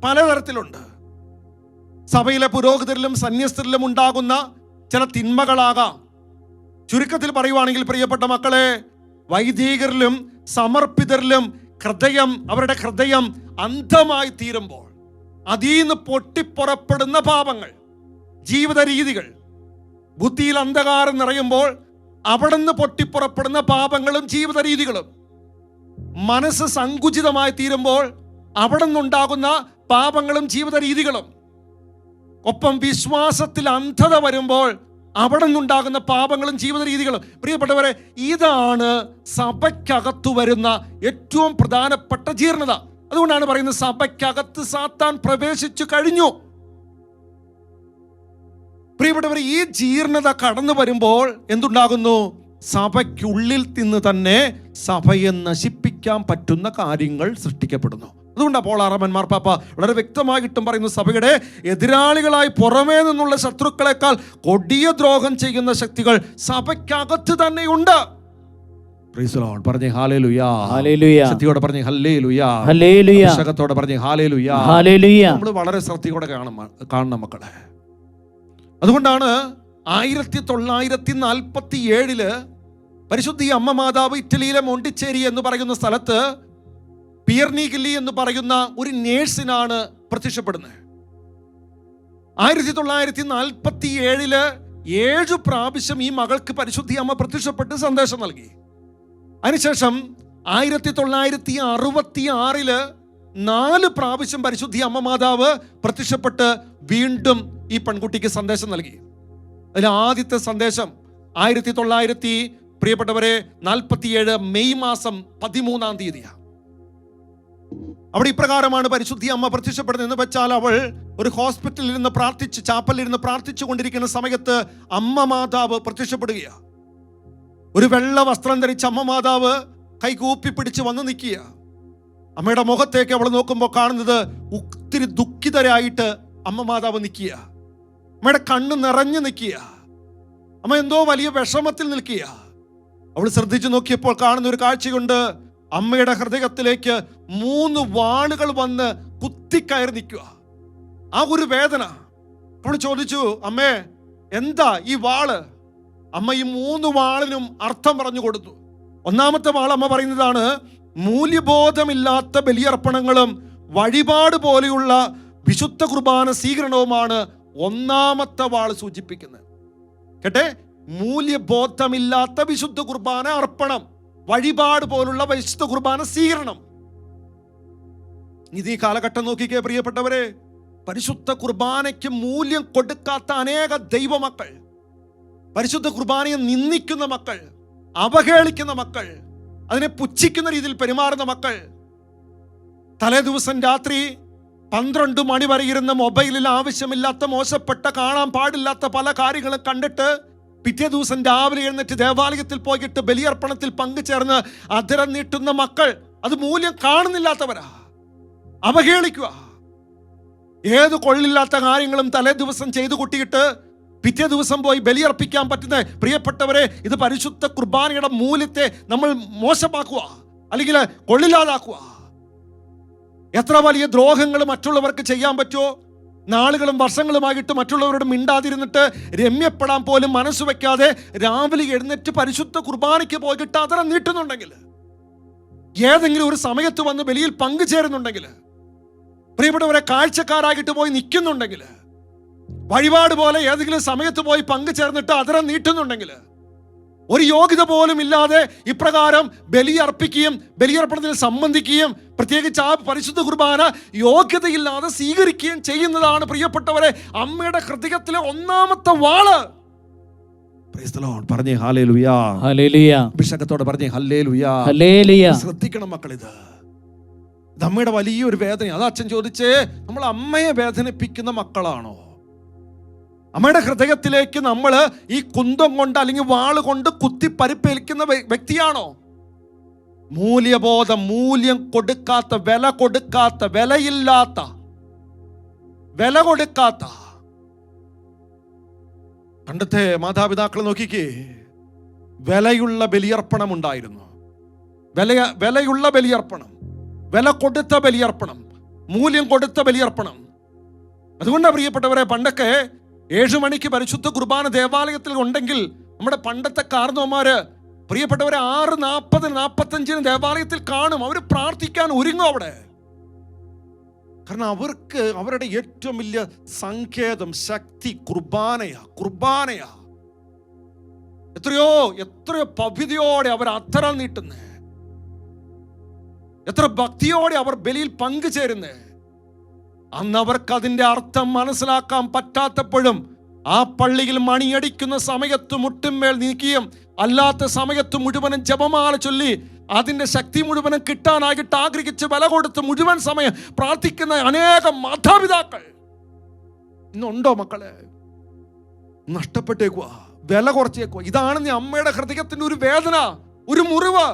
പലതരത്തിലുണ്ട്. സഭയിലെ പുരോഹിതരിലും സന്യസ്തരിലും ഉണ്ടാകുന്ന ചില തിന്മകളാകാം. ചുരുക്കത്തിൽ പറയുവാണെങ്കിൽ പ്രിയപ്പെട്ട മക്കളെ, വൈദികരിലും സമർപ്പിതരിലും അവരുടെ ഹൃദയം അന്ധമായി തീരുമ്പോൾ അതിൽ നിന്ന് പൊട്ടിപ്പുറപ്പെടുന്ന പാപങ്ങൾ, ജീവിത രീതികൾ, ബുദ്ധിയിൽ അന്ധകാരം നിറയുമ്പോൾ അവിടെ നിന്ന് പൊട്ടിപ്പുറപ്പെടുന്ന പാപങ്ങളും ജീവിത രീതികളും, മനസ്സ് സങ്കുചിതമായി തീരുമ്പോൾ അവിടെ നിന്നുണ്ടാകുന്ന പാപങ്ങളും ജീവിത രീതികളും, ഒപ്പം വിശ്വാസത്തിൽ അന്ധത വരുമ്പോൾ അവിടെ നിന്നുണ്ടാകുന്ന പാപങ്ങളും ജീവിത രീതികളും. പ്രിയപ്പെട്ടവരെ, ഇതാണ് സഭയ്ക്കകത്തു വരുന്ന ഏറ്റവും പ്രധാനപ്പെട്ട ജീർണത. അതുകൊണ്ടാണ് പറയുന്നത് സഭയ്ക്കകത്ത് സാത്താൻ പ്രവേശിച്ചു കഴിഞ്ഞു. പ്രിയപ്പെട്ടവരെ, ഈ ജീർണത കടന്നു വരുമ്പോൾ എന്തുണ്ടാകുന്നു? സഭയ്ക്കുള്ളിൽ നിന്ന് തന്നെ സഭയെ നശിപ്പിക്കാൻ പറ്റുന്ന കാര്യങ്ങൾ സൃഷ്ടിക്കപ്പെടുന്നു. അതുകൊണ്ടാണ് പോൾ 6 മാർപ്പാപ്പ വളരെ വ്യക്തമായിട്ടും പറയുന്നു, സഭയുടെ എതിരാളികളായി പുറമേ നിന്നുള്ള ശത്രുക്കളെക്കാൾ കൊടിയ ദ്രോഹം ചെയ്യുന്ന ശക്തികൾ സഭയ്ക്കകത്ത് തന്നെയുണ്ട്. പറഞ്ഞേ ഹല്ലേലൂയാ, ഹല്ലേലൂയാ. ശക്തിയോടെ പറഞ്ഞേ ഹല്ലേലൂയാ, ഹല്ലേലൂയാ. ശക്തിയോടെ പറഞ്ഞേ ഹല്ലേലൂയാ, ഹല്ലേലൂയാ. നമ്മൾ വളരെ ശ്രദ്ധയോടെ കാണണം മക്കളെ. അതുകൊണ്ടാണ് 1947 പരിശുദ്ധി അമ്മ മാതാവ് ഇറ്റലിയിലെ മോണ്ടിച്ചേരി എന്ന് പറയുന്ന സ്ഥലത്ത് പിയർനിഗില്ലി എന്ന് പറയുന്ന ഒരു നേഴ്സിനാണ് പ്രത്യക്ഷപ്പെടുന്നത്. 1947 7 പ്രാവശ്യം ഈ മകൾക്ക് പരിശുദ്ധി അമ്മ പ്രത്യക്ഷപ്പെട്ട് സന്ദേശം നൽകി. അതിനുശേഷം 1966 4 പ്രാവശ്യം പരിശുദ്ധി അമ്മ മാതാവ് പ്രത്യക്ഷപ്പെട്ട് വീണ്ടും ഈ പെൺകുട്ടിക്ക് സന്ദേശം നൽകി. അതിൽ ആദ്യത്തെ സന്ദേശം 1947 മെയ് മാസം 13-ാം തീയതിയാണ്. അവിടെ ഇപ്രകാരമാണ് പരിശുദ്ധി അമ്മ പ്രത്യക്ഷപ്പെടുന്നത് എന്ന് വെച്ചാൽ, അവൾ ഒരു ഹോസ്പിറ്റലിൽ ഇരുന്ന് പ്രാർത്ഥിച്ച്, ചാപ്പലിൽ ഇരുന്ന് പ്രാർത്ഥിച്ചു കൊണ്ടിരിക്കുന്ന സമയത്ത് അമ്മ മാതാവ് പ്രത്യക്ഷപ്പെടുകയാണ്. ഒരു വെള്ള വസ്ത്രം ധരിച്ച അമ്മ മാതാവ് കൈകൂപ്പി പിടിച്ച് വന്ന് നിൽക്കുക. അമ്മയുടെ മുഖത്തേക്ക് അവൾ നോക്കുമ്പോൾ കാണുന്നത് ഒത്തിരി ദുഃഖിതരായിട്ട് അമ്മ മാതാവ് നിൽക്കുക. അമ്മയുടെ കണ്ണ് നിറഞ്ഞു നിൽക്കുക. അമ്മ എന്തോ വലിയ വിഷമത്തിൽ നിൽക്കുക. അവൾ ശ്രദ്ധിച്ചു നോക്കിയപ്പോൾ കാണുന്ന ഒരു കാഴ്ചയുണ്ട്. അമ്മയുടെ ഹൃദയത്തിലേക്ക് 3 വാളുകൾ വന്ന് കുത്തിക്കയറി നിൽക്കുക. ആ ഒരു വേദന. അവൾ ചോദിച്ചു, അമ്മേ എന്താ ഈ വാള്? അമ്മ ഈ 3 വാളിനും അർത്ഥം പറഞ്ഞു കൊടുത്തു. ഒന്നാമത്തെ വാൾ അമ്മ പറയുന്നതാണ്, മൂല്യബോധമില്ലാത്ത ബലിയർപ്പണങ്ങളും വഴിപാട് പോലെയുള്ള വിശുദ്ധ കുർബാന സ്വീകരണവുമാണ് ഒന്നാമത്തെ വാൾ സൂചിപ്പിക്കുന്നത്. കേട്ടെ, മൂല്യബോധമില്ലാത്ത വിശുദ്ധ കുർബാന അർപ്പണം, വഴിപാട് പോലുള്ള വിശുദ്ധ കുർബാന സ്വീകരണം. ഇത് ഈ കാലഘട്ടം നോക്കിക്കേ പ്രിയപ്പെട്ടവരെ, പരിശുദ്ധ കുർബാനയ്ക്ക് മൂല്യം കൊടുക്കാത്ത അനേക ദൈവമക്കൾ, പരിശുദ്ധ കുർബാനയെ നിന്ദിക്കുന്ന മക്കൾ, അവഹേളിക്കുന്ന മക്കൾ, അതിനെ പുച്ഛിക്കുന്ന രീതിയിൽ പെരുമാറുന്ന മക്കൾ, തലേ ദിവസം രാത്രി 12 മണി വരെ ഇരുന്ന് മൊബൈലിൽ ആവശ്യമില്ലാത്ത, മോശപ്പെട്ട, കാണാൻ പാടില്ലാത്ത പല കാര്യങ്ങളും കണ്ടിട്ട് പിറ്റേ ദിവസം രാവിലെ എഴുന്നേറ്റ് ദേവാലയത്തിൽ പോയിട്ട് ബലിയർപ്പണത്തിൽ പങ്കുചേർന്ന് അധരം നീട്ടുന്ന മക്കൾ, അത് മൂല്യം കാണുന്നില്ലാത്തവരാ, അവഹേളിക്കുക. ഏത് കൊള്ളില്ലാത്ത കാര്യങ്ങളും തലേ ദിവസം ചെയ്തു കൂട്ടിയിട്ട് പിറ്റേ ദിവസം പോയി ബലിയർപ്പിക്കാൻ പറ്റുന്ന പ്രിയപ്പെട്ടവരെ, ഇത് പരിശുദ്ധ കുർബാനയുടെ മൂല്യത്തെ നമ്മൾ മോശമാക്കുക, അല്ലെങ്കിൽ കൊള്ളില്ലാതാക്കുക. എത്ര വലിയ ദ്രോഹങ്ങൾ മറ്റുള്ളവർക്ക് ചെയ്യാൻ പറ്റുമോ? നാളുകളും വർഷങ്ങളുമായിട്ട് മറ്റുള്ളവരോട് മിണ്ടാതിരുന്നിട്ട് രമ്യപ്പെടാൻ പോലും മനസ്സ് വെക്കാതെ രാവിലെ എഴുന്നേറ്റ് പരിശുദ്ധ കുർബാനയ്ക്ക് പോയിട്ട് അതരം നീട്ടുന്നുണ്ടെങ്കിൽ, ഏതെങ്കിലും ഒരു സമയത്ത് വന്ന് ബലിയിൽ പങ്കുചേരുന്നുണ്ടെങ്കിൽ, പ്രിയപ്പെട്ടവരെ കാഴ്ചക്കാരായിട്ട് പോയി നിൽക്കുന്നുണ്ടെങ്കിൽ, വഴിപാട് പോലെ ഏതെങ്കിലും സമയത്ത് പോയി പങ്കുചേർന്നിട്ട് അതരം നീട്ടുന്നുണ്ടെങ്കിൽ, ഒരു യോഗ്യത പോലും ഇല്ലാതെ ഇപ്രകാരം ബലിയർപ്പിക്കുകയും ബലിയർപ്പണത്തിൽ സംബന്ധിക്കുകയും പ്രത്യേകിച്ച് ആ പരിശുദ്ധ കുർബാന യോഗ്യതയില്ലാതെ സ്വീകരിക്കുകയും ചെയ്യുന്നതാണ് പ്രിയപ്പെട്ടവരെ അമ്മയുടെ ഹൃദയത്തിലെ ഒന്നാമത്തെ വാള്. പറഞ്ഞേ ഹല്ലേലൂയ, ഹല്ലേലൂയ. അഭിഷേകത്തോടെ പറഞ്ഞേ ഹല്ലേലൂയ, ഹല്ലേലൂയ. ശ്രദ്ധിക്കണം മക്കൾ, ഇത് അമ്മയുടെ വലിയൊരു വേദന. അത് അച്ഛൻ ചോദിച്ചേ, നമ്മൾ അമ്മയെ വേദനിപ്പിക്കുന്ന മക്കളാണോ? അമ്മയുടെ ഹൃദയത്തിലേക്ക് നമ്മൾ ഈ കുന്തം കൊണ്ട് അല്ലെങ്കിൽ വാള് കൊണ്ട് കുത്തി പരിപ്പേൽക്കുന്ന വ്യക്തിയാണോ? മൂല്യബോധം, മൂല്യം കൊടുക്കാത്ത, വില കൊടുക്കാത്ത, വിലയില്ലാത്ത, വില കൊടുക്കാത്ത പണ്ടത്തെ മാതാപിതാക്കൾ നോക്കിക്കേ, വിലയുള്ള ബലിയർപ്പണം ഉണ്ടായിരുന്നു. വിലയുള്ള ബലിയർപ്പണം, വില കൊടുത്ത ബലിയർപ്പണം, മൂല്യം കൊടുത്ത ബലിയർപ്പണം. അതുകൊണ്ടാണ് പ്രിയപ്പെട്ടവരെ, പണ്ടൊക്കെ 7 മണിക്ക് പരിശുദ്ധ കുർബാന ദേവാലയത്തിൽ ഉണ്ടെങ്കിൽ നമ്മുടെ പണ്ടത്തെ കാർന്നോമാര് പ്രിയപ്പെട്ടവരെ 6:40, 45 ദേവാലയത്തിൽ കാണും. അവർ പ്രാർത്ഥിക്കാൻ ഒരുങ്ങും അവിടെ. കാരണം അവർക്ക് അവരുടെ ഏറ്റവും വലിയ സങ്കേതം, ശക്തി കുർബാനയാ. എത്രയോ പവിത്രയോടെ അവർ അത്തരം നീട്ടുന്നേ, എത്ര ഭക്തിയോടെ അവർ ബലിയിൽ പങ്കുചേരുന്നേ. അന്ന് അവർക്ക് അതിന്റെ അർത്ഥം മനസ്സിലാക്കാൻ പറ്റാത്തപ്പോഴും ആ പള്ളിയിൽ മണിയടിക്കുന്ന സമയത്ത് മുട്ടുമേൽ നീക്കിയും അല്ലാത്ത സമയത്ത് മുഴുവനും ജപമാല ചൊല്ലി അതിന്റെ ശക്തി മുഴുവനും കിട്ടാനായിട്ട് ആഗ്രഹിച്ച് വില കൊടുത്ത് മുഴുവൻ സമയം പ്രാർത്ഥിക്കുന്ന അനേകം മാതാപിതാക്കൾ ഇന്നുണ്ടോ മക്കളെ? നഷ്ടപ്പെട്ടേക്കുക, വില കുറച്ചേക്കുക. ഇതാണ് നീ അമ്മയുടെ ഹൃദയത്തിന്റെ ഒരു വേദന, ഒരു മുറിവ്.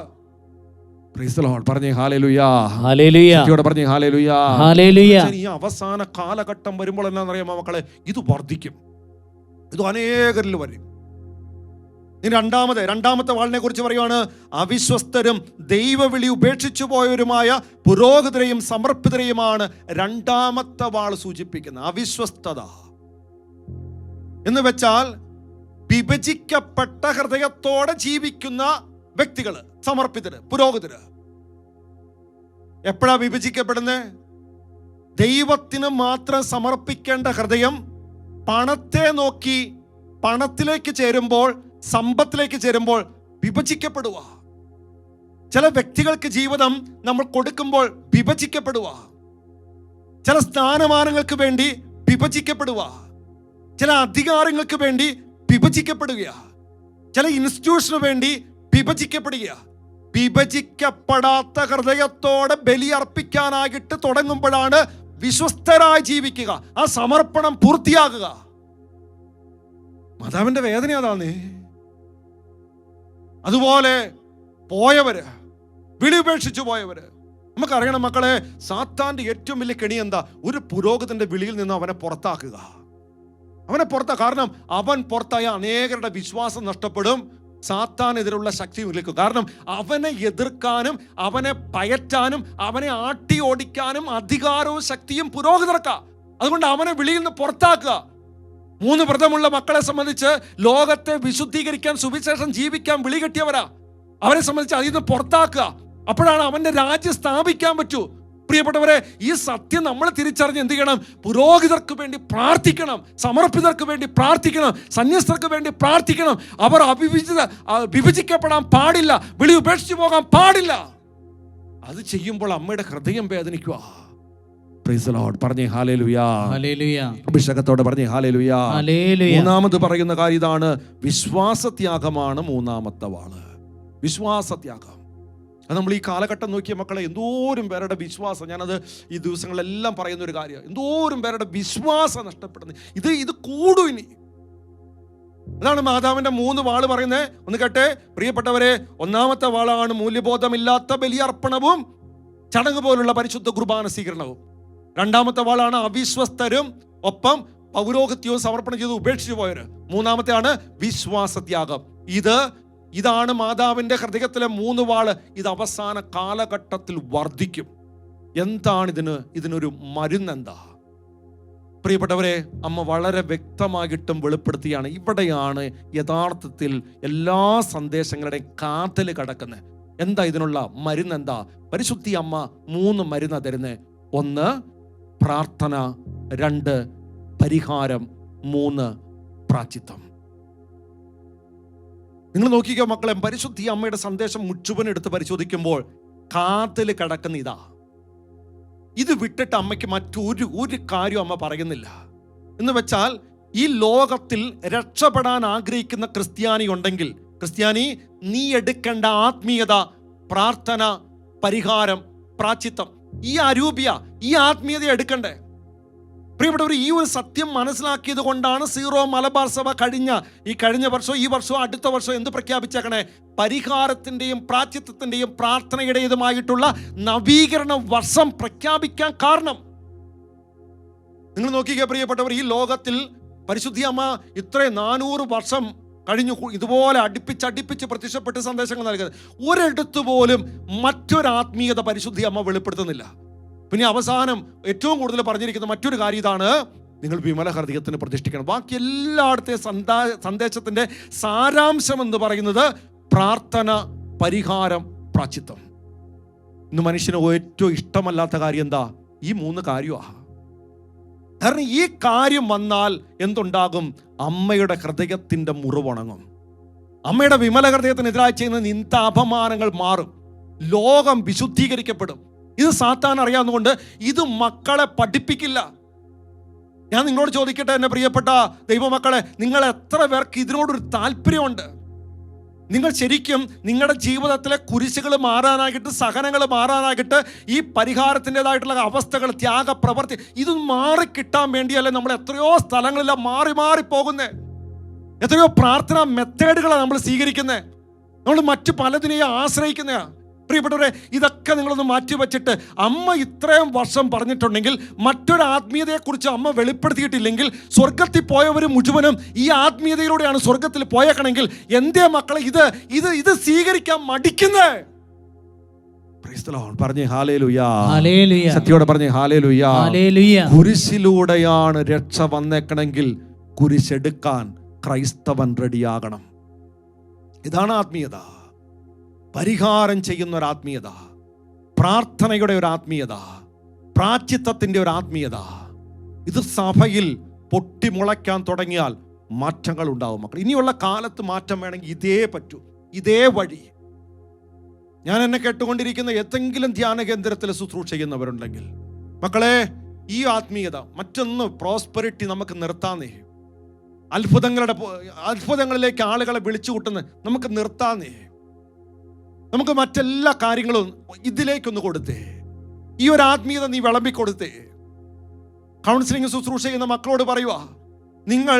പറഞ്ഞേ ഹല്ലേലൂയ, ഹല്ലേലൂയ. പറഞ്ഞേ ഹല്ലേലൂയ, ഹല്ലേലൂയ. ഈ അവസാന കാലഘട്ടം വരുമ്പോൾ എന്നാണെന്നറിയാമോ മക്കളെ, ഇത് വർദ്ധിക്കും, ഇത് അനേകരിൽ വരും. രണ്ടാമത്തെ വാളിനെ കുറിച്ച് പറയുവാണ്, അവിശ്വസ്തരും ദൈവവിളി ഉപേക്ഷിച്ചു പോയവരുമായ പുരോഹിതരെയും സമർപ്പിതരെയുമാണ് രണ്ടാമത്തെ വാൾ സൂചിപ്പിക്കുന്നത്. അവിശ്വസ്തത എന്ന് വെച്ചാൽ വിഭജിക്കപ്പെട്ട ഹൃദയത്തോടെ ജീവിക്കുന്ന വ്യക്തികള്, സമർപ്പിതര്, പുരോഹിതര്. എപ്പോഴാ വിഭജിക്കപ്പെടുന്നത്? ദൈവത്തിന് മാത്രം സമർപ്പിക്കേണ്ട ഹൃദയം പണത്തെ നോക്കി പണത്തിലേക്ക് ചേരുമ്പോൾ, സമ്പത്തിലേക്ക് ചേരുമ്പോൾ വിഭജിക്കപ്പെടുക. ചില വ്യക്തികൾക്ക് ജീവിതം നമ്മൾ കൊടുക്കുമ്പോൾ വിഭജിക്കപ്പെടുക. ചില സ്ഥാനമാനങ്ങൾക്ക് വേണ്ടി വിഭജിക്കപ്പെടുക. ചില അധികാരങ്ങൾക്ക് വേണ്ടി വിഭജിക്കപ്പെടുക. ചില ഇൻസ്റ്റിറ്റ്യൂഷന് വേണ്ടി വിഭജിക്കപ്പെടുക. വിഭജിക്കപ്പെടാത്ത ഹൃദയത്തോടെ ബലി അർപ്പിക്കാനായിട്ട് തുടങ്ങുമ്പോഴാണ് വിശ്വസ്തരായി ജീവിക്കുക, ആ സമർപ്പണം പൂർത്തിയാകുക. മാതാവിന്റെ വേദന അതാണ്. അതുപോലെ പോയവര്, വിളി ഉപേക്ഷിച്ചു പോയവര്, നമുക്കറിയണം മക്കളെ, സാത്താന്റെ ഏറ്റവും വലിയ കെണി എന്താ? ഒരു പുരോഹിതന്റെ വിളിയിൽ നിന്ന് അവനെ പുറത്താക്കുക. കാരണം അവൻ പുറത്തായ അനേകരുടെ വിശ്വാസം നഷ്ടപ്പെടും, സാത്താനെതിരുള്ള ശക്തി നിൽക്കും. കാരണം അവനെ എതിർക്കാനും അവനെ പയറ്റാനും അവനെ ആട്ടി ഓടിക്കാനും അധികാരവും ശക്തിയും പുരോഹിതർക്കാ. അതുകൊണ്ട് അവനെ വിളിയിൽ നിന്ന് പുറത്താക്കുക. 3 വ്രതമുള്ള മക്കളെ സംബന്ധിച്ച് ലോകത്തെ വിശുദ്ധീകരിക്കാൻ, സുവിശേഷം ജീവിക്കാൻ വിളി കെട്ടിയവരാ. അവരെ സംബന്ധിച്ച് അതിൽ നിന്ന് പുറത്താക്കുക. അപ്പോഴാണ് അവന്റെ രാജ്യം സ്ഥാപിക്കാൻ പറ്റൂ. പ്രിയപ്പെട്ടവരെ, ഈ സത്യം നമ്മൾ തിരിച്ചറിഞ്ഞ് എന്ത് ചെയ്യണം? പുരോഹിതർക്ക് വേണ്ടി പ്രാർത്ഥിക്കണം, സമർപ്പിതർക്ക് വേണ്ടി പ്രാർത്ഥിക്കണം, സന്യസ്തർക്ക് വേണ്ടി പ്രാർത്ഥിക്കണം. അവർ വിഭജിക്കപ്പെടാൻ പാടില്ല, വിളി ഉപേക്ഷിച്ചു പോകാൻ പാടില്ല. അത് ചെയ്യുമ്പോൾ അമ്മയുടെ ഹൃദയം വേദനിക്കുക. Praise the lord. പറഞ്ഞേ ഹല്ലേലൂയ. അഭിഷേകത്തോടെ പറഞ്ഞേ ഹല്ലേലൂയ. മൂന്നാമത് പറയുന്ന കാര്യം ഇതാണ്, വിശ്വാസത്യാഗമാണ് മൂന്നാമത്തെ വാള്. വിശ്വാസത്യാഗം. അത് നമ്മൾ ഈ കാലഘട്ടം നോക്കിയ മക്കളെ, എന്തോരം പേരുടെ വിശ്വാസം, ഞാനത് ഈ ദിവസങ്ങളെല്ലാം പറയുന്ന ഒരു കാര്യമാണ്, എന്തോരം പേരുടെ വിശ്വാസം നഷ്ടപ്പെടുന്നത്. ഇത് കൂടും ഇനി. അതാണ് മാതാവിന്റെ 3 വാള് പറയുന്നത്. ഒന്ന് കേട്ടെ പ്രിയപ്പെട്ടവരെ, ഒന്നാമത്തെ വാളാണ് മൂല്യബോധമില്ലാത്ത ബലിയർപ്പണവും ചടങ്ങ് പോലുള്ള പരിശുദ്ധ കുർബാന സ്വീകരണവും. രണ്ടാമത്തെ വാളാണ് അവിശ്വസ്തരും ഒപ്പം പൗരോഹിത്യവും സമർപ്പണം ചെയ്ത് ഉപേക്ഷിച്ചു പോയവര്. മൂന്നാമത്തെ ആണ് വിശ്വാസത്യാഗം. ഇതാണ് മാതാവിന്റെ ഹൃദയത്തിലെ 3 വാള്. ഇത് അവസാന കാലഘട്ടത്തിൽ വർദ്ധിക്കും. എന്താണ് ഇതിനൊരു മരുന്നെന്താ? പ്രിയപ്പെട്ടവരെ, അമ്മ വളരെ വ്യക്തമായിട്ടും വെളിപ്പെടുത്തിയാണ്. ഇവിടെയാണ് യഥാർത്ഥത്തിൽ എല്ലാ സന്ദേശങ്ങളുടെയും കാതൽ കിടക്കുന്നത്. എന്താ ഇതിനുള്ള മരുന്നെന്താ? പരിശുദ്ധി അമ്മ 3 മരുന്നാ തരുന്നത്. 1 പ്രാർത്ഥന, 2 പരിഹാരം, 3 പ്രായശ്ചിത്തം. നിങ്ങൾ നോക്കിക്കോ മക്കളെ, പരിശുദ്ധി അമ്മയുടെ സന്ദേശം മുഴുവൻ എടുത്ത് പരിശോധിക്കുമ്പോൾ കാതൽ കിടക്കുന്ന ഇതാ. ഇത് വിട്ടിട്ട് അമ്മയ്ക്ക് മറ്റൊരു കാര്യം അമ്മ പറയുന്നില്ല. എന്ന് വെച്ചാൽ, ഈ ലോകത്തിൽ രക്ഷപ്പെടാൻ ആഗ്രഹിക്കുന്ന ക്രിസ്ത്യാനി ഉണ്ടെങ്കിൽ, ക്രിസ്ത്യാനി നീ എടുക്കേണ്ട ആത്മീയത പ്രാർത്ഥന, പരിഹാരം, പ്രായശ്ചിത്തം, ഈ അരൂപ്യ, ഈ ആത്മീയത എടുക്കണ്ടേ. പ്രിയപ്പെട്ടവർ, ഈ ഒരു സത്യം മനസ്സിലാക്കിയത് കൊണ്ടാണ് സീറോ മലബാർ സഭ കഴിഞ്ഞ വർഷവും ഈ വർഷവും അടുത്ത വർഷവും എന്ത് പ്രഖ്യാപിച്ചേക്കണേ? പരിഹാരത്തിന്റെയും പ്രായശ്ചിത്തത്തിന്റെയും പ്രാർത്ഥനയുടേതുമായിട്ടുള്ള നവീകരണ വർഷം പ്രഖ്യാപിക്കാൻ കാരണം. നിങ്ങൾ നോക്കിക്കേ പ്രിയപ്പെട്ടവർ, ഈ ലോകത്തിൽ പരിശുദ്ധി അമ്മ ഇത്രയും 400 വർഷം കഴിഞ്ഞു ഇതുപോലെ അടുപ്പിച്ച് പ്രത്യക്ഷപ്പെട്ട് സന്ദേശങ്ങൾ നൽകുന്നത്. ഒരിടത്ത് പോലും മറ്റൊരാത്മീയത പരിശുദ്ധി അമ്മ വെളിപ്പെടുത്തുന്നില്ല. പിന്നെ അവസാനം ഏറ്റവും കൂടുതൽ പറഞ്ഞിരിക്കുന്ന മറ്റൊരു കാര്യം ഇതാണ്, നിങ്ങൾ വിമല ഹൃദയത്തിന് പ്രതിഷ്ഠിക്കണം. ബാക്കി എല്ലായിടത്തെ സന്ദേശത്തിന്റെ സാരാംശം എന്ന് പറയുന്നത് പ്രാർത്ഥന, പരിഹാരം, പ്രായശ്ചിത്തം. ഇന്ന് മനുഷ്യന് ഏറ്റവും ഇഷ്ടമല്ലാത്ത കാര്യം എന്താ? ഈ 3 കാര്യമാണ്. കാരണം ഈ കാര്യം വന്നാൽ എന്തുണ്ടാകും? അമ്മയുടെ ഹൃദയത്തിന്റെ മുറിവുണങ്ങും. അമ്മയുടെ വിമല ഹൃദയത്തിനെതിരായി ചെയ്യുന്ന നിന്ദ അപമാനങ്ങൾ മാറും. ലോകം വിശുദ്ധീകരിക്കപ്പെടും. ഇത് സാത്താൻ അറിയാവുന്നതുകൊണ്ട് ഇത് മക്കളെ പഠിപ്പിക്കില്ല. ഞാൻ നിങ്ങളോട് ചോദിക്കട്ടെ, എന്നെ പ്രിയപ്പെട്ട ദൈവമക്കളെ, നിങ്ങൾ എത്ര പേർക്ക് ഇതിനോടൊരു താല്പര്യമുണ്ട്? നിങ്ങൾ ശരിക്കും നിങ്ങളുടെ ജീവിതത്തിലെ കുരിശുകൾ മാറാനായിട്ട്, സഹനങ്ങൾ മാറാനായിട്ട്, ഈ പരിഹാരത്തിൻ്റെതായിട്ടുള്ള അവസ്ഥകൾ, ത്യാഗപ്രവർത്തി, ഇത് മാറിക്കിട്ടാൻ വേണ്ടിയല്ലേ നമ്മൾ എത്രയോ സ്ഥലങ്ങളിലാണ് മാറി പോകുന്നത്. എത്രയോ പ്രാർത്ഥനാ മെത്തേഡുകളാണ് നമ്മൾ സ്വീകരിക്കുന്നത്. നമ്മൾ മറ്റു പലതിനെയും ആശ്രയിക്കുന്നതാണ്. പ്രിയപ്പെട്ടവരെ, ഇതൊക്കെ നിങ്ങളൊന്ന് മാറ്റി വെച്ചിട്ട്, അമ്മ ഇത്രയും വർഷം പറഞ്ഞിട്ടുണ്ടെങ്കിൽ, മറ്റൊരു ആത്മീയതയെക്കുറിച്ച് അമ്മ വെളിപ്പെടുത്തിയിട്ടില്ലെങ്കിൽ, സ്വർഗത്തിൽ പോയവർ മുഴുവനും ഈ ആത്മീയതയിലൂടെയാണ് സ്വർഗത്തിൽ പോയേക്കണമെങ്കിൽ എന്തേ മക്കളെ ഇത് സ്വീകരിക്കാൻ മടിക്കുന്നത്? പറഞ്ഞേ ഹല്ലേലൂയ. സത്യോടെ പറഞ്ഞേ ഹല്ലേലൂയ. കുരിശിലൂടെയാണ് രക്ഷ വന്നേക്കണമെങ്കിൽ കുരിശെടുക്കാൻ ക്രൈസ്തവൻ റെഡിയാകണം. ഇതാണ് ആത്മീയത. പരിഹാരം ചെയ്യുന്ന ഒരു ആത്മീയത, പ്രാർത്ഥനയുടെ ഒരു ആത്മീയത, പ്രായശ്ചിത്തത്തിന്റെ ഒരു ആത്മീയത. ഇത് സഭയിൽ പൊട്ടിമുളയ്ക്കാൻ തുടങ്ങിയാൽ മാറ്റങ്ങൾ ഉണ്ടാവും മക്കൾ. ഇനിയുള്ള കാലത്ത് മാറ്റം വേണമെങ്കിൽ ഇതേ പറ്റൂ, ഇതേ വഴി. ഞാൻ എന്നെ കേട്ടുകൊണ്ടിരിക്കുന്ന ഏതെങ്കിലും ധ്യാന കേന്ദ്രത്തിൽ ശുശ്രൂഷ ചെയ്യുന്നവരുണ്ടെങ്കിൽ മക്കളെ, ഈ ആത്മീയത, മറ്റൊന്ന് പ്രോസ്പെറിറ്റി നമുക്ക് നിർത്താന്നേ. അത്ഭുതങ്ങളിലേക്ക് ആളുകളെ വിളിച്ചു കൂട്ടുന്ന നമുക്ക് നിർത്താന്നേ. നമുക്ക് മറ്റെല്ലാ കാര്യങ്ങളും ഇതിലേക്കൊന്ന് കൊടുത്തേ. ഈ ഒരു ആത്മീയത നീ വിളമ്പിക്കൊടുത്തേ. കൗൺസിലിംഗ് ശുശ്രൂഷ ചെയ്യുന്ന മക്കളോട് പറയുക, നിങ്ങൾ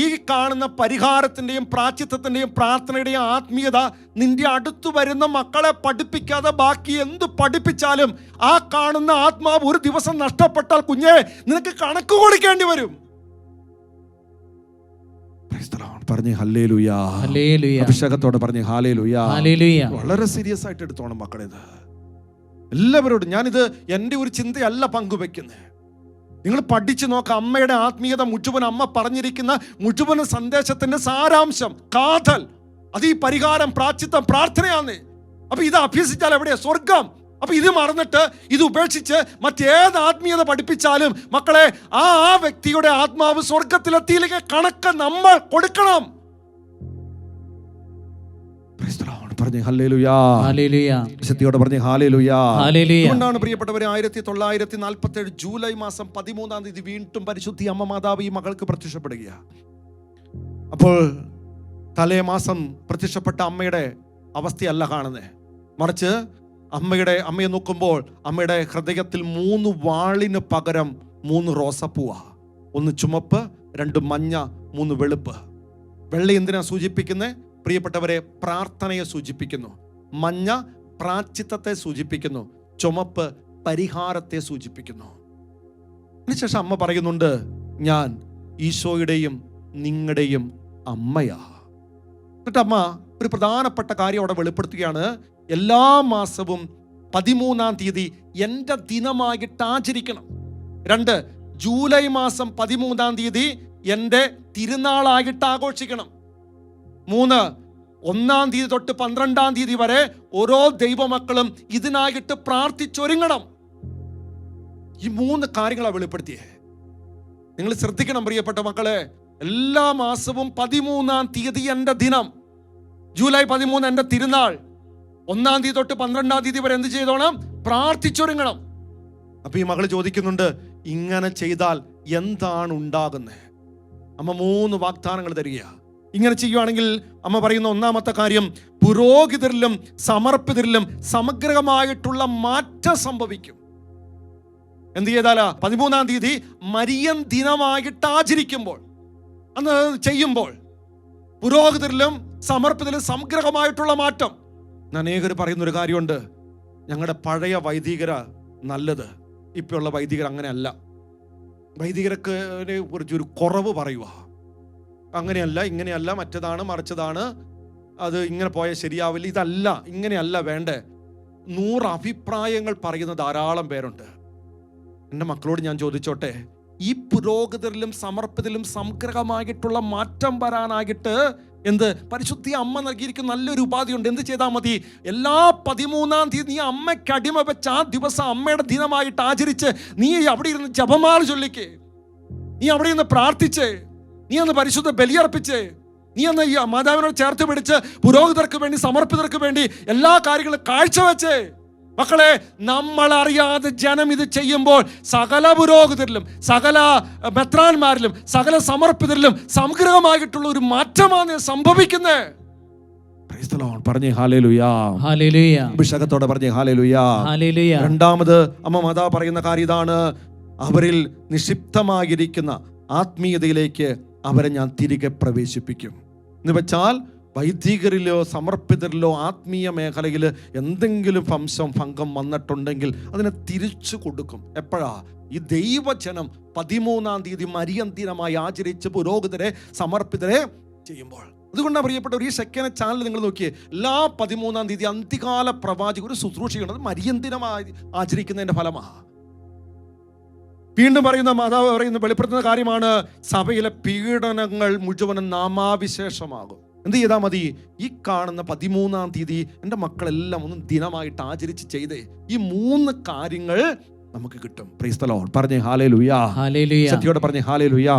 ഈ കാണുന്ന പരിഹാരത്തിൻ്റെയും പ്രാശ്ചിത്തത്തിൻ്റെയും പ്രാർത്ഥനയുടെയും ആത്മീയത നിന്റെ അടുത്തു വരുന്ന മക്കളെ പഠിപ്പിക്കാതെ ബാക്കി എന്ത് പഠിപ്പിച്ചാലും ആ കാണുന്ന ആത്മാവ് ഒരു ദിവസം നഷ്ടപ്പെട്ടാൽ കുഞ്ഞെ നിനക്ക് കണക്ക് കൊടുക്കേണ്ടി വരും. പറഞ്ഞേ ഹല്ലേലൂയാ. അഭിഷേകത്തോടെ പറഞ്ഞേ ഹല്ലേലൂയാ. വളരെ സീരിയസ് ആയിട്ട് എടുത്തോണം മക്കളെ. ഇത് എല്ലാവരോടും ഞാനിത് എൻ്റെ ഒരു ചിന്തയല്ല പങ്കുവെക്കുന്നത്. നിങ്ങൾ പഠിച്ചു നോക്കാം. അമ്മയുടെ ആത്മീയത മുഴുവൻ, അമ്മ പറഞ്ഞിരിക്കുന്ന മുഴുവൻ സന്ദേശത്തിന്റെ സാരാംശം, കാതൽ, അത് ഈ പരിഹാരം, പ്രാശ്ചിത്തം, പ്രാർത്ഥനയാണ്. അപ്പൊ ഇത് അഭ്യസിച്ചാൽ എവിടെയാ സ്വർഗം? അപ്പൊ ഇത് മറന്നിട്ട് ഇത് ഉപേക്ഷിച്ച് മറ്റേത് ആത്മീയത പഠിപ്പിച്ചാലും മക്കളെ ആ വ്യക്തിയുടെ ആത്മാവ് സ്വർഗത്തിലെത്തിയില്ലെങ്കിൽ കണക്ക് നമ്മൾ കൊടുക്കണം. പറഞ്ഞേ ഹല്ലേലൂയാ. ശക്തിയോടെ പറഞ്ഞേ ഹല്ലേലൂയാ. അതുകൊണ്ടാണ് പ്രിയപ്പെട്ടവരെ 1947 ജൂലൈ മാസം 13 വീണ്ടും പരിശുദ്ധി അമ്മ മാതാവ് ഈ മകൾക്ക് പ്രത്യക്ഷപ്പെടുക. അപ്പോൾ തലേ മാസം പ്രത്യക്ഷപ്പെട്ട അമ്മയുടെ അവസ്ഥയല്ല കാണുന്നത്, മറിച്ച് അമ്മയെ നോക്കുമ്പോൾ അമ്മയുടെ ഹൃദയത്തിൽ 3 വാളിന് പകരം 3 റോസപ്പൂവാ. 1 ചുമപ്പ്, 2 മഞ്ഞ, 3 വെളുപ്പ്. വെള്ള എന്തിനാ സൂചിപ്പിക്കുന്നത്? പ്രിയപ്പെട്ടവരെ, പ്രാർത്ഥനയെ സൂചിപ്പിക്കുന്നു. മഞ്ഞ പ്രാശ്ചിത്തത്തെ സൂചിപ്പിക്കുന്നു. ചുമപ്പ് പരിഹാരത്തെ സൂചിപ്പിക്കുന്നു. അതിനുശേഷം അമ്മ പറയുന്നുണ്ട്, ഞാൻ ഈശോയുടെയും നിങ്ങളുടെയും അമ്മയാ. എന്നിട്ട് അമ്മ ഒരു പ്രധാനപ്പെട്ട കാര്യം അവിടെ വെളിപ്പെടുത്തുകയാണ്. എല്ലാ മാസവും 13-ാം തീയതി എൻ്റെ ദിനമായിട്ട് ആചരിക്കണം. 2 ജൂലൈ മാസം 13-ാം തീയതി എൻ്റെ തിരുനാളായിട്ട് ആഘോഷിക്കണം. 3 1-ാം തീയതി തൊട്ട് 12-ാം തീയതി വരെ ഓരോ ദൈവമക്കളും ഇതിനായിട്ട് പ്രാർത്ഥിച്ചൊരുങ്ങണം. ഈ 3 കാര്യങ്ങളാണ് വെളിപ്പെടുത്തിയേ. നിങ്ങൾ ശ്രദ്ധിക്കണം പ്രിയപ്പെട്ട മക്കളെ. എല്ലാ മാസവും 13-ാം തീയതി എൻ്റെ ദിനം, ജൂലൈ 13 എൻ്റെ തിരുനാൾ, 1-ാം തീയതി തൊട്ട് 12-ാം തീയതി വരെ എന്ത് ചെയ്തോണം? പ്രാർത്ഥിച്ചൊരുങ്ങണം. അപ്പൊ ഈ മകൾ ചോദിക്കുന്നുണ്ട്, ഇങ്ങനെ ചെയ്താൽ എന്താണ് ഉണ്ടാകുന്നത്? അമ്മ 3 വാഗ്ദാനങ്ങൾ തരിക. ഇങ്ങനെ ചെയ്യുവാണെങ്കിൽ അമ്മ പറയുന്ന ഒന്നാമത്തെ കാര്യം, പുരോഹിതരിലും സമർപ്പിതരിലും സമഗ്രമായിട്ടുള്ള മാറ്റം സംഭവിക്കും. എന്ത് ചെയ്താലാ? 13-ാം തീയതി മരിയൻ ദിനമായിട്ട് ആചരിക്കുമ്പോൾ, അന്ന് ചെയ്യുമ്പോൾ പുരോഹിതരിലും സമർപ്പിതരിലും സമഗ്രമായിട്ടുള്ള മാറ്റം. അനേകർ പറയുന്നൊരു കാര്യമുണ്ട്, ഞങ്ങളുടെ പഴയ വൈദികര നല്ലത്, ഇപ്പോഴുള്ള വൈദികർ അങ്ങനെയല്ല. വൈദികർക്ക് ഒരു കുറവ് പറയുക, അങ്ങനെയല്ല, ഇങ്ങനെയല്ല, മറ്റതാണ്, മറിച്ചതാണ്, അത് ഇങ്ങനെ പോയാൽ ശരിയാവില്ല, ഇതല്ല, ഇങ്ങനെയല്ല വേണ്ടേ. 100 അഭിപ്രായങ്ങൾ പറയുന്ന ധാരാളം പേരുണ്ട്. എൻ്റെ മക്കളോട് ഞാൻ ചോദിച്ചോട്ടെ, ഈ പുരോഹിതരിലും സമർപ്പിതരിലും സംഗ്രഹമായിട്ടുള്ള മാറ്റം വരാനായിട്ട് എന്ത് പരിശുദ്ധി അമ്മ നൽകിയിരിക്കുന്ന നല്ലൊരു ഉപാധിയുണ്ട്. എന്ത് ചെയ്താൽ മതി? എല്ലാ 13-ാം തീയതി നീ അമ്മയ്ക്ക് അടിമ വെച്ച് ആ ദിവസം അമ്മയുടെ ദിനമായിട്ട് ആചരിച്ച് നീ അവിടെ ഇരുന്ന് ജപമാല ചൊല്ലിക്ക്, നീ അവിടെ ഇരുന്ന് പ്രാർത്ഥിച്ച്, നീ അന്ന് പരിശുദ്ധ ബലിയർപ്പിച്ച്, നീ അന്ന് ഈ മാതാവിനോട് ചേർത്ത് പിടിച്ച് പുരോഹിതർക്ക് വേണ്ടി സമർപ്പിതർക്ക് വേണ്ടി എല്ലാ കാര്യങ്ങളും കാഴ്ചവെച്ച്. മക്കളെ, നമ്മൾ അറിയാതെ ജനം ഇത് ചെയ്യുമ്പോൾ സകല പുരോഹിതരിലും സകല മെത്രാന്മാരിലും സകല സമർപ്പിതരിലും സംഗ്രഹമായിട്ടുള്ള ഒരു മാറ്റമാണ് സംഭവിക്കുന്നത്. പറഞ്ഞേ ഹല്ലേലൂയാ. അഭിഷേകത്തോടെ പറഞ്ഞേ ഹല്ലേലൂയാ. രണ്ടാമത് അമ്മ മാതാ പറയുന്ന കാര്യം ഇതാണ്, അവരിൽ നിക്ഷിപ്തമായിരിക്കുന്ന ആത്മീയതയിലേക്ക് അവരെ ഞാൻ തിരികെ പ്രവേശിപ്പിക്കും. എന്ന് വെച്ചാൽ വൈദികരിലോ സമർപ്പിതരിലോ ആത്മീയ മേഖലയിൽ എന്തെങ്കിലും ഭംഗം വന്നിട്ടുണ്ടെങ്കിൽ അതിനെ തിരിച്ചു കൊടുക്കും. എപ്പോഴാ? ഈ ദൈവജനം 13-ാം തീയതി മരിയൻ ദിനമായി ആചരിച്ച് പുരോഹിതരെ സമർപ്പിതരെ ചെയ്യുമ്പോൾ. അതുകൊണ്ടാണ് പ്രിയപ്പെട്ടവർ, ഈ സെക്കൻഡ് ചാനൽ നിങ്ങൾ നോക്കിയേ, എല്ലാ 13-ാം തീയതി അന്ത്യകാല പ്രവാചക ഒരു ശുശ്രൂഷയുണ്ട്. മരിയൻ ദിനമായി ആചരിക്കുന്നതിന്റെ ഫലമാണ്. വീണ്ടും പറയുന്ന മാതാവ് പറയുന്ന വെളിപ്പെടുത്തുന്ന കാര്യമാണ്, സഭയിലെ പീഡനങ്ങൾ മുഴുവനും നാമാവിശേഷമാകും. എന്ത് ചെയ്താൽ മതി? ഈ കാണുന്ന 13-ാം തീയതി എൻ്റെ മക്കളെല്ലാം ഒന്ന് ദിനമായിട്ട് ആചരിച്ച് ചെയ്തേ. ഈ 3 കാര്യങ്ങൾ നമുക്ക് കിട്ടും. Price the lord. പറഞ്ഞേ ഹല്ലേലൂയാ. ശക്തിയോടെ പറഞ്ഞേ ഹല്ലേലൂയാ.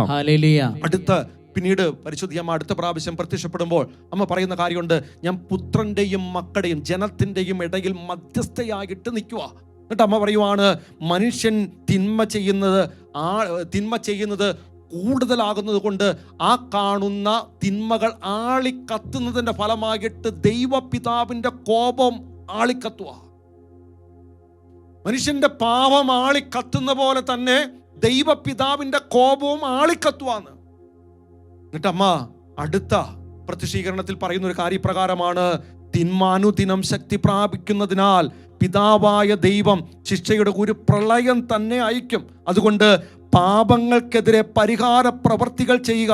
പിന്നീട് പരിശുദ്ധി അമ്മ അടുത്ത പ്രാവശ്യം പ്രത്യക്ഷപ്പെടുമ്പോൾ അമ്മ പറയുന്ന കാര്യമുണ്ട്, ഞാൻ പുത്രന്റെയും മക്കളുടെയും ജനത്തിന്റെയും ഇടയിൽ മധ്യസ്ഥയായിട്ട് നിൽക്കുക. എന്നിട്ട് അമ്മ പറയുവാണ്, മനുഷ്യൻ തിന്മ ചെയ്യുന്നത് കൂടുതലാകുന്നത് കൊണ്ട് ആ കാണുന്ന തിന്മകൾ ആളിക്കത്തുന്നതിൻ്റെ ഫലമായിട്ട് ദൈവപിതാവിൻ്റെ കോപം ആളിക്കത്തുക. മനുഷ്യന്റെ പാപം ആളിക്കത്തുന്ന പോലെ തന്നെ ദൈവപിതാവിൻ്റെ കോപവും ആളിക്കത്തുവാന്ന്. എന്നിട്ട് അമ്മ അടുത്ത പ്രത്യക്ഷീകരണത്തിൽ പറയുന്ന ഒരു കാര്യപ്രകാരമാണ്, തിന്മാനുദിനം ശക്തി പ്രാപിക്കുന്നതിനാൽ പിതാവായ ദൈവം ശിക്ഷയുടെ ഒരു പ്രളയം തന്നെ അയക്കും. അതുകൊണ്ട് പാപങ്ങൾക്കെതിരെ പരിഹാര പ്രവർത്തികൾ ചെയ്യുക.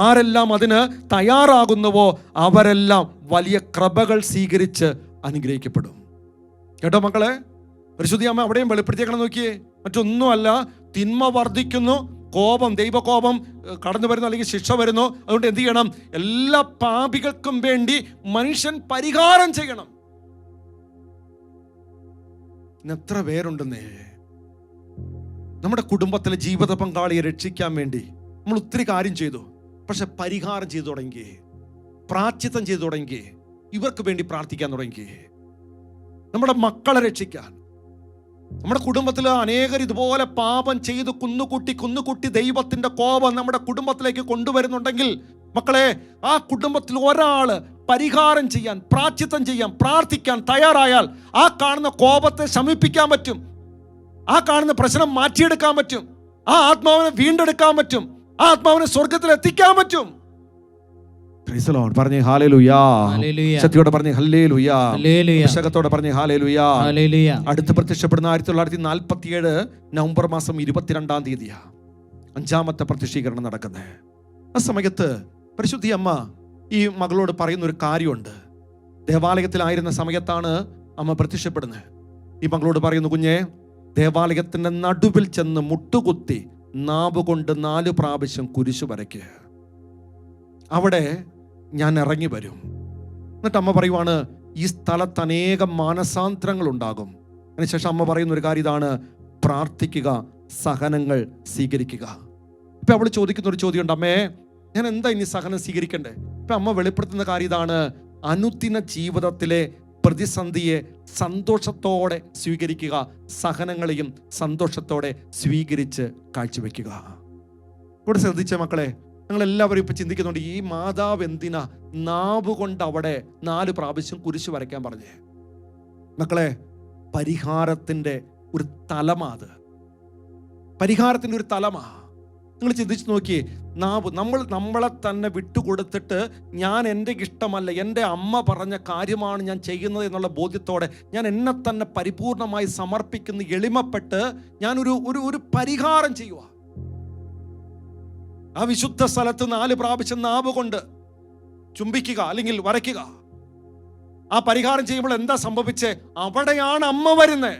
ആരെല്ലാം അതിന് തയ്യാറാകുന്നുവോ അവരെല്ലാം വലിയ കൃപകൾ സ്വീകരിച്ച് അനുഗ്രഹിക്കപ്പെടും. കേട്ടോ മക്കളെ, പരിശുദ്ധി അമ്മ അവിടെയും വെളിപ്പെടുത്തിയേക്കണം. നോക്കിയേ, മറ്റൊന്നുമല്ല, തിന്മ വർദ്ധിക്കുന്നു, കോപം, ദൈവകോപം കടന്നു വരുന്നു, അല്ലെങ്കിൽ ശിക്ഷ വരുന്നു. അതുകൊണ്ട് എന്ത് ചെയ്യണം? എല്ലാ പാപികൾക്കും വേണ്ടി മനുഷ്യൻ പരിഹാരം ചെയ്യണം. എത്ര പേരുണ്ടെന്നേ നമ്മുടെ കുടുംബത്തിലെ ജീവിത പങ്കാളിയെ രക്ഷിക്കാൻ വേണ്ടി നമ്മൾ ഒത്തിരി കാര്യം ചെയ്തു, പക്ഷെ പരിഹാരം ചെയ്തു തുടങ്ങി, പ്രാശ്ചിത്തം ചെയ്തു തുടങ്ങി, ഇവർക്ക് വേണ്ടി പ്രാർത്ഥിക്കാൻ തുടങ്ങി. നമ്മുടെ മക്കളെ രക്ഷിക്കാൻ, നമ്മുടെ കുടുംബത്തിൽ അനേകർ ഇതുപോലെ പാപം ചെയ്ത് കുന്നുകൂട്ടി ദൈവത്തിന്റെ കോപം നമ്മുടെ കുടുംബത്തിലേക്ക് കൊണ്ടുവരുന്നുണ്ടെങ്കിൽ മക്കളെ, ആ കുടുംബത്തിൽ ഒരാള് പരിഹാരം ചെയ്യാൻ, പ്രാശ്ചിത്തം ചെയ്യാൻ, പ്രാർത്ഥിക്കാൻ തയ്യാറായാൽ ആ കാണുന്ന കോപത്തെ ശമിപ്പിക്കാൻ പറ്റും, ആ കാണുന്ന പ്രശ്നം മാറ്റിയെടുക്കാൻ പറ്റും, ആ ആത്മാവിനെ വീണ്ടെടുക്കാൻ പറ്റും, ആ ആത്മാവിനെ സ്വർഗത്തിൽ എത്തിക്കാൻ പറ്റും. പറഞ്ഞേ ഹല്ലേലൂയ, ശക്തിയോടെ പറഞ്ഞേ ഹല്ലേലൂയ, അഭിഷേകത്തോടെ പറഞ്ഞേ ഹല്ലേലൂയ. അടുത്ത് പ്രത്യക്ഷപ്പെടുന്ന 1947 നവംബർ മാസം 22-ാം തീയതിയാ 5ാമത്തെ പ്രത്യക്ഷീകരണം നടക്കുന്നത്. ആ സമയത്ത് പരിശുദ്ധി അമ്മ ഈ മകളോട് പറയുന്ന ഒരു കാര്യമുണ്ട്. ദേവാലയത്തിലായിരുന്ന സമയത്താണ് അമ്മ പ്രത്യക്ഷപ്പെടുന്നത്. ഈ മകളോട് പറയുന്നു, കുഞ്ഞെ, ദേവാലയത്തിന്റെ നടുവിൽ ചെന്ന് മുട്ടുകുത്തി നാവ് കൊണ്ട് 4 പ്രാവശ്യം കുരിശു വരയ്ക്കുക. അവിടെ ഞാൻ ഇറങ്ങി വരും. എന്നിട്ട് അമ്മ പറയുവാണ്, ഈ സ്ഥലത്ത് അനേകം മാനസാന്തരങ്ങൾ ഉണ്ടാകും. അതിനുശേഷം അമ്മ പറയുന്ന ഒരു കാര്യം ഇതാണ്, പ്രാർത്ഥിക്കുക, സഹനങ്ങൾ സ്വീകരിക്കുക. ഇപ്പൊ അവൾ ചോദിക്കുന്ന ഒരു ചോദ്യമുണ്ട്, അമ്മേ ഞാൻ എന്താ ഇനി സഹനം സ്വീകരിക്കണ്ടേ? ഇപ്പൊ അമ്മ വെളിപ്പെടുത്തുന്ന കാര്യം ഇതാണ്, അനുദിന ജീവിതത്തിലെ പ്രതിസന്ധിയെ സന്തോഷത്തോടെ സ്വീകരിക്കുക, സഹനങ്ങളെയും സന്തോഷത്തോടെ സ്വീകരിച്ച് കാഴ്ചവെക്കുക. ഇവിടെ ശ്രദ്ധിച്ച മക്കളെ, ഞങ്ങൾ എല്ലാവരും ഇപ്പൊ ചിന്തിക്കുന്നുണ്ട്, ഈ മാതാവ് എന്തിനാ നാവ് കൊണ്ട് അവിടെ 4 പ്രാവശ്യം കുരിശു വരയ്ക്കാൻ പറഞ്ഞേ? മക്കളെ, പരിഹാരത്തിന്റെ ഒരു തലമാ അത്, പരിഹാരത്തിന്റെ ഒരു തലമാ. നിങ്ങൾ ചിന്തിച്ച് നോക്കിയേ, നാവ് നമ്മളെ തന്നെ വിട്ടുകൊടുത്തിട്ട് ഞാൻ എൻ്റെ ഇഷ്ടമല്ല, എൻ്റെ അമ്മ പറഞ്ഞ കാര്യമാണ് ഞാൻ ചെയ്യുന്നത് എന്നുള്ള ബോധ്യത്തോടെ ഞാൻ എന്നെ തന്നെ പരിപൂർണമായി സമർപ്പിക്കുന്ന, എളിമപ്പെട്ട് ഞാൻ ഒരു പരിഹാരം ചെയ്യുക. ആ വിശുദ്ധ സ്ഥലത്ത് 4 പ്രാവശ്യം നാവ് കൊണ്ട് ചുംബിക്കുക അല്ലെങ്കിൽ വരയ്ക്കുക. ആ പരിഹാരം ചെയ്യുമ്പോൾ എന്താ സംഭവിച്ചേ? അവിടെയാണ് അമ്മ വരുന്നത്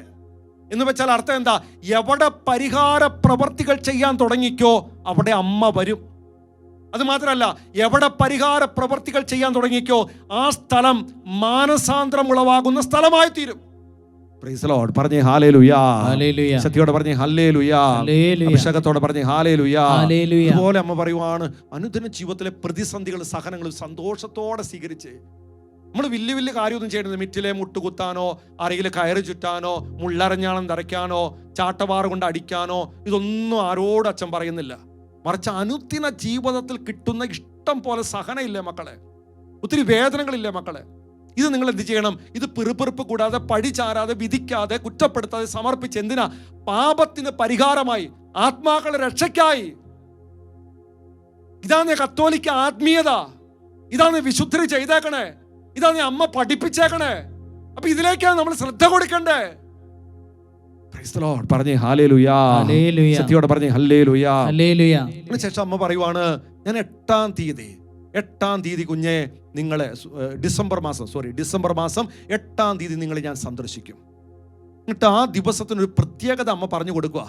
എന്ന് വെച്ചാൽ അർത്ഥം എന്താ? എവിടെ പരിഹാര പ്രവർത്തികൾ ചെയ്യാൻ തുടങ്ങിക്കോ അവിടെ അമ്മ വരും. അത് മാത്രമല്ല, എവിടെ പരിഹാര പ്രവർത്തികൾ ചെയ്യാൻ തുടങ്ങിക്കോ ആ സ്ഥലം മാനസാന്തരം ഉളവാകുന്ന സ്ഥലമായി തീരും. Price the lord. പറഞ്ഞേ ഹല്ലേലൂയ, ശക്തിയോടെ പറഞ്ഞേ ഹല്ലേലൂയ, അഭിഷേകത്തോടെ പറഞ്ഞേ ഹല്ലേലൂയ. അതുപോലെ അമ്മ പറയുവാണ്, അനുദിന ജീവിതത്തിലെ പ്രതിസന്ധികൾ, സഹനങ്ങൾ സന്തോഷത്തോടെ സ്വീകരിച്ച് നമ്മൾ വലിയ കാര്യമൊന്നും ചെയ്യരുത്. മിറ്റിലെ മുട്ടുകുത്താനോ, അരയിൽ കയറ് ചുറ്റാനോ, മുള്ളരഞ്ഞാണം തറയ്ക്കാനോ, ചാട്ടവാറ് കൊണ്ട് അടിക്കാനോ ഇതൊന്നും ആരോട് അച്ഛൻ പറയുന്നില്ല. മറിച്ച് അനുദിന ജീവിതത്തിൽ കിട്ടുന്ന ഇഷ്ടം പോലെ സഹനമില്ലേ മക്കളെ, ഒത്തിരി വേദനകളില്ലേ മക്കളെ, ഇത് നിങ്ങൾ എന്ത് ചെയ്യണം? ഇത് പിറുപിറുപ്പ് കൂടാതെ, പഴിചാരാതെ, വിധിക്കാതെ, കുറ്റപ്പെടുത്താതെ സമർപ്പിച്ച്, എന്തിനാ? പാപത്തിന് പരിഹാരമായി, ആത്മാക്കളുടെ രക്ഷയ്ക്കായി. ഇതാണ് കത്തോലിക്ക ആത്മീയത, ഇതാണ് വിശുദ്ധി ചെയ്തേക്കണേ, ഇതാണ് അമ്മ പഠിപ്പിച്ചേക്കണേ. അപ്പൊ ഇതിലേക്കാണ് നമ്മൾ ശ്രദ്ധ കൊടുക്കണ്ടേ. പറഞ്ഞേ ഹല്ലേലൂയ, ശക്തിയോടെ പറഞ്ഞേ ഹല്ലേലൂയ. അതിനുശേഷം അമ്മ പറയുവാണ്, ഞാൻ 8-ാം തീയതി കുഞ്ഞെ നിങ്ങളെ ഡിസംബർ മാസം 8-ാം തീയതി നിങ്ങളെ ഞാൻ സന്ദർശിക്കും. എന്നിട്ട് ആ ദിവസത്തിനൊരു പ്രത്യേകത അമ്മ പറഞ്ഞു കൊടുക്കുക.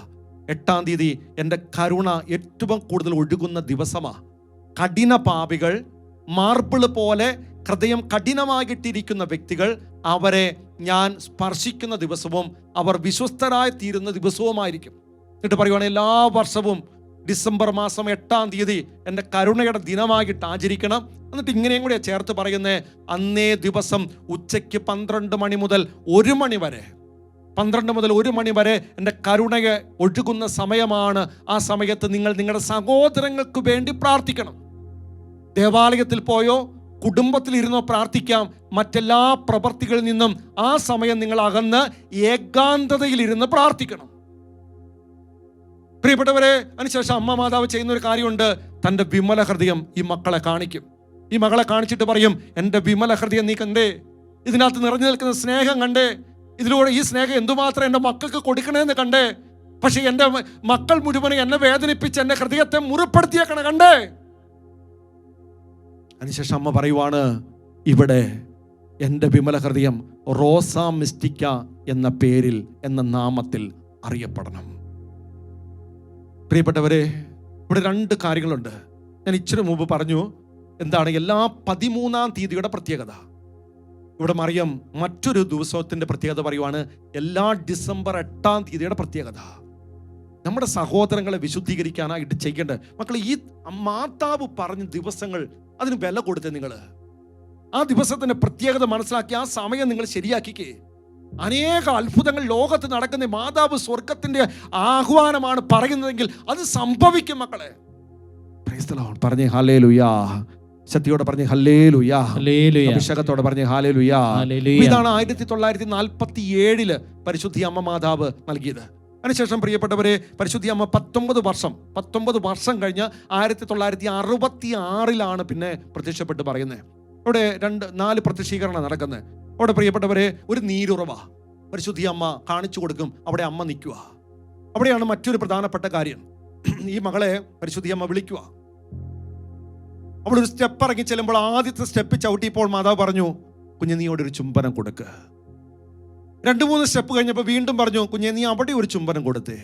8-ാം തീയതി എൻ്റെ കരുണ ഏറ്റവും കൂടുതൽ ഒഴുകുന്ന ദിവസമാ. കഠിന പാപികൾ, മാർബിള് പോലെ ഹൃദയം കഠിനമായിട്ടിരിക്കുന്ന വ്യക്തികൾ, അവരെ ഞാൻ സ്പർശിക്കുന്ന ദിവസവും അവർ വിശ്വസ്തരായി തീരുന്ന ദിവസവുമായിരിക്കും. എന്നിട്ട് പറയുവാണ്, എല്ലാ വർഷവും ഡിസംബർ മാസം 8-ാം തീയതി എൻ്റെ കരുണയുടെ ദിനമായിട്ട് ആചരിക്കണം. എന്നിട്ട് ഇങ്ങനെയും കൂടെ ചേർത്ത് പറയുന്നത്, അന്നേ ദിവസം ഉച്ചയ്ക്ക് 12 മണി മുതൽ 1 മണി വരെ 12 മുതൽ 1 മണി വരെ എൻ്റെ കരുണയെ ഒഴുകുന്ന സമയമാണ്. ആ സമയത്ത് നിങ്ങൾ നിങ്ങളുടെ സഹോദരങ്ങൾക്ക് വേണ്ടി പ്രാർത്ഥിക്കണം. ദേവാലയത്തിൽ പോയോ കുടുംബത്തിലിരുന്നോ പ്രാർത്ഥിക്കാം. മറ്റെല്ലാ പ്രവൃത്തികളിൽ നിന്നും ആ സമയം നിങ്ങൾ അകന്ന് ഏകാന്തതയിലിരുന്ന് പ്രാർത്ഥിക്കണം. പ്രിയപ്പെട്ടവരെ, അതിനുശേഷം അമ്മ മാതാവ് ചെയ്യുന്ന ഒരു കാര്യമുണ്ട്. തൻ്റെ വിമല ഹൃദയം ഈ മക്കളെ കാണിക്കും. ഈ മകളെ കാണിച്ചിട്ട് പറയും, എൻ്റെ വിമല ഹൃദയം നീ കണ്ടേ, ഇതിനകത്ത് നിറഞ്ഞു നിൽക്കുന്ന സ്നേഹം കണ്ടേ, ഇതിലൂടെ ഈ സ്നേഹം എന്തുമാത്രം എൻ്റെ മക്കൾക്ക് കൊടുക്കണമെന്ന് കണ്ടേ, പക്ഷെ എൻ്റെ മക്കൾ മുഴുവനും എന്നെ വേദനിപ്പിച്ച് എൻ്റെ ഹൃദയത്തെ മുറിപ്പെടുത്തിയേക്കണ കണ്ടേ. അതിനുശേഷം അമ്മ പറയുവാണ്, ഇവിടെ എൻ്റെ വിമല ഹൃദയം റോസാ മിസ്റ്റിക്ക എന്ന പേരിൽ, എന്ന നാമത്തിൽ അറിയപ്പെടണം. പ്രിയപ്പെട്ടവരെ, ഇവിടെ 2 കാര്യങ്ങളുണ്ട്. ഞാൻ ഇച്ചിരി മുമ്പ് പറഞ്ഞു എന്താണ് എല്ലാ 13-ാം തീയതിയുടെ പ്രത്യേകത. ഇവിടെ മറിയം മറ്റൊരു ദിവസത്തിൻ്റെ പ്രത്യേകത പറയുവാണ്, എല്ലാ ഡിസംബർ 8-ാം തീയതിയുടെ പ്രത്യേകത. നമ്മുടെ സഹോദരങ്ങളെ വിശുദ്ധീകരിക്കാനായിട്ട് ചെയ്യേണ്ടത് മക്കൾ, ഈ മാതാവ് പറഞ്ഞ ദിവസങ്ങൾ അതിന് വില കൊടുത്തേ. നിങ്ങൾ ആ ദിവസത്തിന്റെ പ്രത്യേകത മനസ്സിലാക്കി ആ സമയം നിങ്ങൾ ശരിയാക്കിക്കേ. അനേക അത്ഭുതങ്ങൾ ലോകത്ത് നടക്കുന്ന മാതാവ് സ്വർഗത്തിന്റെ ആഹ്വാനമാണ് പറയുന്നതെങ്കിൽ അത് സംഭവിക്കും മക്കളെ. പറഞ്ഞേ ഹല്ലേലൂയ. ശക്തിയോടെ പറഞ്ഞേ ഹല്ലേലൂയ. അഭിഷേകത്തോടെ പറഞ്ഞേ ഹല്ലേലൂയ. ഇതാണ് 1947 പരിശുദ്ധി അമ്മ മാതാവ് നൽകിയത്. അതിനുശേഷം പ്രിയപ്പെട്ടവരെ, പരിശുദ്ധി അമ്മ 19 വർഷം കഴിഞ്ഞ് 1966 പിന്നെ പ്രത്യക്ഷപ്പെട്ട് പറയുന്നത്. അവിടെ 4 പ്രത്യക്ഷീകരണം നടക്കുന്നത്. അവിടെ പ്രിയപ്പെട്ടവരെ, ഒരു നീരുറവ പരിശുദ്ധി അമ്മ കാണിച്ചു കൊടുക്കും. അവിടെ അമ്മ നിൽക്കുക. അവിടെയാണ് മറ്റൊരു പ്രധാനപ്പെട്ട കാര്യം. ഈ മകളെ പരിശുദ്ധി അമ്മ വിളിക്കുക. അവളൊരു സ്റ്റെപ്പ് ഇറങ്ങി ചെല്ലുമ്പോൾ ആദ്യത്തെ സ്റ്റെപ്പ് ചവിട്ടിയപ്പോൾ മാതാവ് പറഞ്ഞു, കുഞ്ഞ് നീ അവിടെ ഒരു ചുംബനം കൊടുക്ക്. 2-3 സ്റ്റെപ്പ് കഴിഞ്ഞപ്പോൾ വീണ്ടും പറഞ്ഞു, കുഞ്ഞെ നീ അവിടെ ഒരു ചുംബനം കൊടുത്തേ.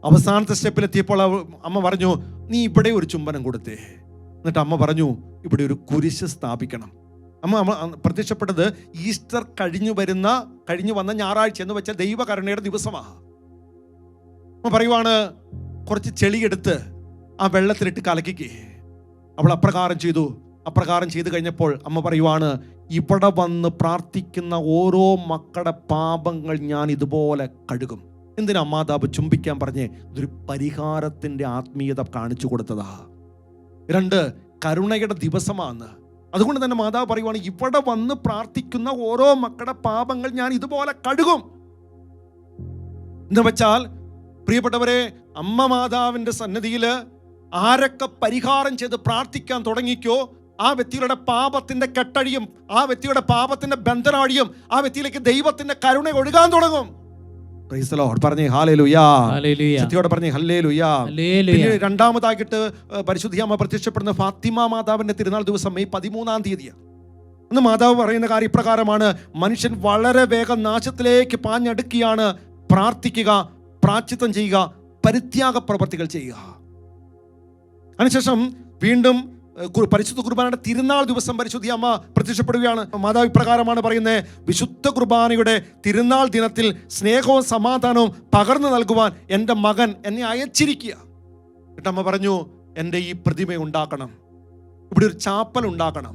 അവസാനത്തെ സ്റ്റെപ്പിലെത്തിയപ്പോൾ അമ്മ പറഞ്ഞു, നീ ഇവിടെ ഒരു ചുംബനം കൊടുത്തേ. എന്നിട്ട് അമ്മ പറഞ്ഞു, ഇവിടെ ഒരു കുരിശ് സ്ഥാപിക്കണം. അമ്മ പ്രത്യക്ഷപ്പെട്ടത് ഈസ്റ്റർ കഴിഞ്ഞു വന്ന ഞായറാഴ്ച എന്ന് വെച്ചാൽ ദൈവകരുണയുടെ ദിവസമാണ്. അമ്മ പറയുവാണ്, കുറച്ച് ചെളിയെടുത്ത് ആ വെള്ളത്തിലിട്ട് കലക്കിക്കേ. അവൾ അപ്രകാരം ചെയ്തു. അപ്രകാരം ചെയ്തു കഴിഞ്ഞപ്പോൾ അമ്മ പറയുവാണ്, ഇവിടെ വന്ന് പ്രാർത്ഥിക്കുന്ന ഓരോ മക്കളുടെ പാപങ്ങൾ ഞാൻ ഇതുപോലെ കഴുകും. എന്തിനാ മാതാവ് ചുംബിക്കാൻ പറഞ്ഞേ? ഇതൊരു പരിഹാരത്തിന്റെ ആത്മീയത കാണിച്ചു കൊടുത്തതാ. 2, കരുണയുടെ ദിവസമാണ്. അതുകൊണ്ട് തന്നെ മാതാവ് പറയുവാണ്, ഇവിടെ വന്ന് പ്രാർത്ഥിക്കുന്ന ഓരോ മക്കളുടെ പാപങ്ങൾ ഞാൻ ഇതുപോലെ കഴുകും എന്ന് വെച്ചാൽ, പ്രിയപ്പെട്ടവരെ, അമ്മ മാതാവിന്റെ സന്നിധിയിൽ ആരൊക്കെ പരിഹാരം ചെയ്ത് പ്രാർത്ഥിക്കാൻ തുടങ്ങിക്കോ, ആ വ്യക്തിയുടെ പാപത്തിന്റെ കെട്ടഴിയും, ആ വ്യക്തിയുടെ പാപത്തിന്റെ ബന്ധനഴിയും, ആ വ്യക്തിയിലേക്ക് ദൈവത്തിന്റെ കരുണ ഒഴുകാൻ തുടങ്ങും. Price the lord. പറഞ്ഞേ ഹല്ലേലൂയ. ശക്തിയോടെ പറഞ്ഞേ ഹല്ലേലൂയ. പിന്നെ 2-ാമതായിട്ട് പരിശുദ്ധി അമ്മ പ്രത്യക്ഷപ്പെടുന്ന ഫാത്തിമ മാതാവിന്റെ തിരുനാൾ ദിവസം മെയ് 13-ാം തീയതിയാണ്. അന്ന് മാതാവ് പറയുന്ന കാര്യം ഇപ്രകാരമാണ്, മനുഷ്യൻ വളരെ വേഗം നാശത്തിലേക്ക് പാഞ്ഞടുക്കുകയാണ്. പ്രാർത്ഥിക്കുക, പ്രായശ്ചിത്തം ചെയ്യുക, പരിത്യാഗ പ്രവർത്തികൾ ചെയ്യുക. അതിനുശേഷം വീണ്ടും പരിശുദ്ധ കുർബാനയുടെ തിരുനാൾ ദിവസം പരിശുദ്ധി അമ്മ പ്രത്യക്ഷപ്പെടുകയാണ്. മാതാവ് ഇപ്രകാരമാണ് പറയുന്നത്, വിശുദ്ധ കുർബാനയുടെ തിരുനാൾ ദിനത്തിൽ സ്നേഹവും സമാധാനവും പകർന്നു നൽകുവാൻ എൻ്റെ മകൻ എന്നെ അയച്ചിരിക്കുക. എന്നിട്ട് അമ്മ പറഞ്ഞു, എൻ്റെ ഈ പ്രതിമ ഉണ്ടാക്കണം, ഇവിടെ ഒരു ചാപ്പൽ ഉണ്ടാക്കണം,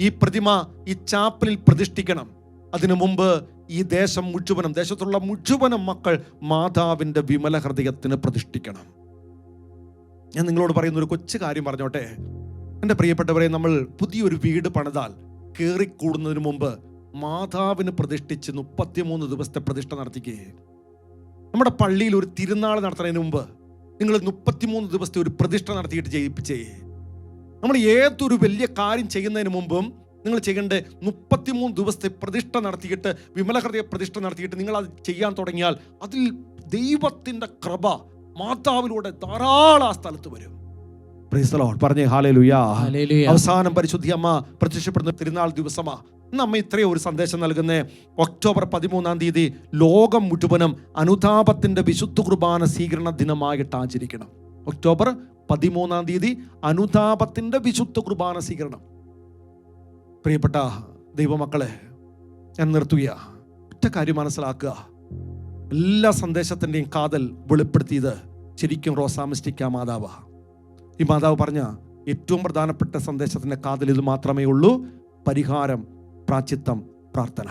ഈ പ്രതിമ ഈ ചാപ്പലിൽ പ്രതിഷ്ഠിക്കണം. അതിനു മുമ്പ് ഈ ദേശം മുഴുവനും, ദേശത്തുള്ള മുഴുവനും മക്കൾ മാതാവിൻ്റെ വിമല ഹൃദയത്തിന് പ്രതിഷ്ഠിക്കണം. ഞാൻ നിങ്ങളോട് പറയുന്ന ഒരു കൊച്ചു കാര്യം പറഞ്ഞോട്ടെ. എൻ്റെ പ്രിയപ്പെട്ടവരെ, നമ്മൾ പുതിയൊരു വീട് പണിതാൽ കയറിക്കൂടുന്നതിന് മുമ്പ് മാതാവിന് പ്രതിഷ്ഠിച്ച് 33 ദിവസത്തെ പ്രതിഷ്ഠ നടത്തിക്കേ. നമ്മുടെ പള്ളിയിൽ ഒരു തിരുനാൾ നടത്തുന്നതിന് മുമ്പ് നിങ്ങൾ 33 ദിവസത്തെ ഒരു പ്രതിഷ്ഠ നടത്തിയിട്ട് ചെയ്യിപ്പിച്ചേ. നമ്മൾ ഏതൊരു വലിയ കാര്യം ചെയ്യുന്നതിന് മുമ്പും നിങ്ങൾ ചെയ്യേണ്ട 33 ദിവസത്തെ പ്രതിഷ്ഠ നടത്തിയിട്ട്, വിമല ഹൃദയ പ്രതിഷ്ഠ നടത്തിയിട്ട് നിങ്ങൾ അത് ചെയ്യാൻ തുടങ്ങിയാൽ അതിൽ ദൈവത്തിൻ്റെ കൃപ മാതാവിലൂടെ ധാരാളം ആ സ്ഥലത്ത് വരും. Price the lord. പറഞ്ഞേ ഹല്ലേലൂയ. അവസാനം പരിശുദ്ധി അമ്മ പ്രത്യക്ഷപ്പെടുന്ന തിരുനാൾ ദിവസമാണ്. ഇന്ന് അമ്മ ഇത്രയും ഒരു സന്ദേശം നൽകുന്നത്, ഒക്ടോബർ 13-ാം തീയതി ലോകം മുഴുവനും അനുതാപത്തിന്റെ വിശുദ്ധ കുർബാന സ്വീകരണ ദിനമായിട്ട് ആചരിക്കണം. ഒക്ടോബർ 13-ാം തീയതി അനുതാപത്തിന്റെ വിശുദ്ധ കുർബാന സ്വീകരണം. പ്രിയപ്പെട്ട ദൈവമക്കളെ, ഞാൻ നിർത്തുക. ഒറ്റ കാര്യം മനസ്സിലാക്കുക, എല്ലാ സന്ദേശത്തിൻ്റെയും കാതൽ വെളിപ്പെടുത്തിയത് ശരിക്കും റോസാ മിസ്റ്റിക്ക മാതാവാ. ഈ മാതാവ് പറഞ്ഞ ഏറ്റവും പ്രധാനപ്പെട്ട സന്ദേശത്തിൻ്റെ കാതൽ ഇത് മാത്രമേ ഉള്ളൂ: പരിഹാരം, പ്രായശ്ചിത്തം, പ്രാർത്ഥന.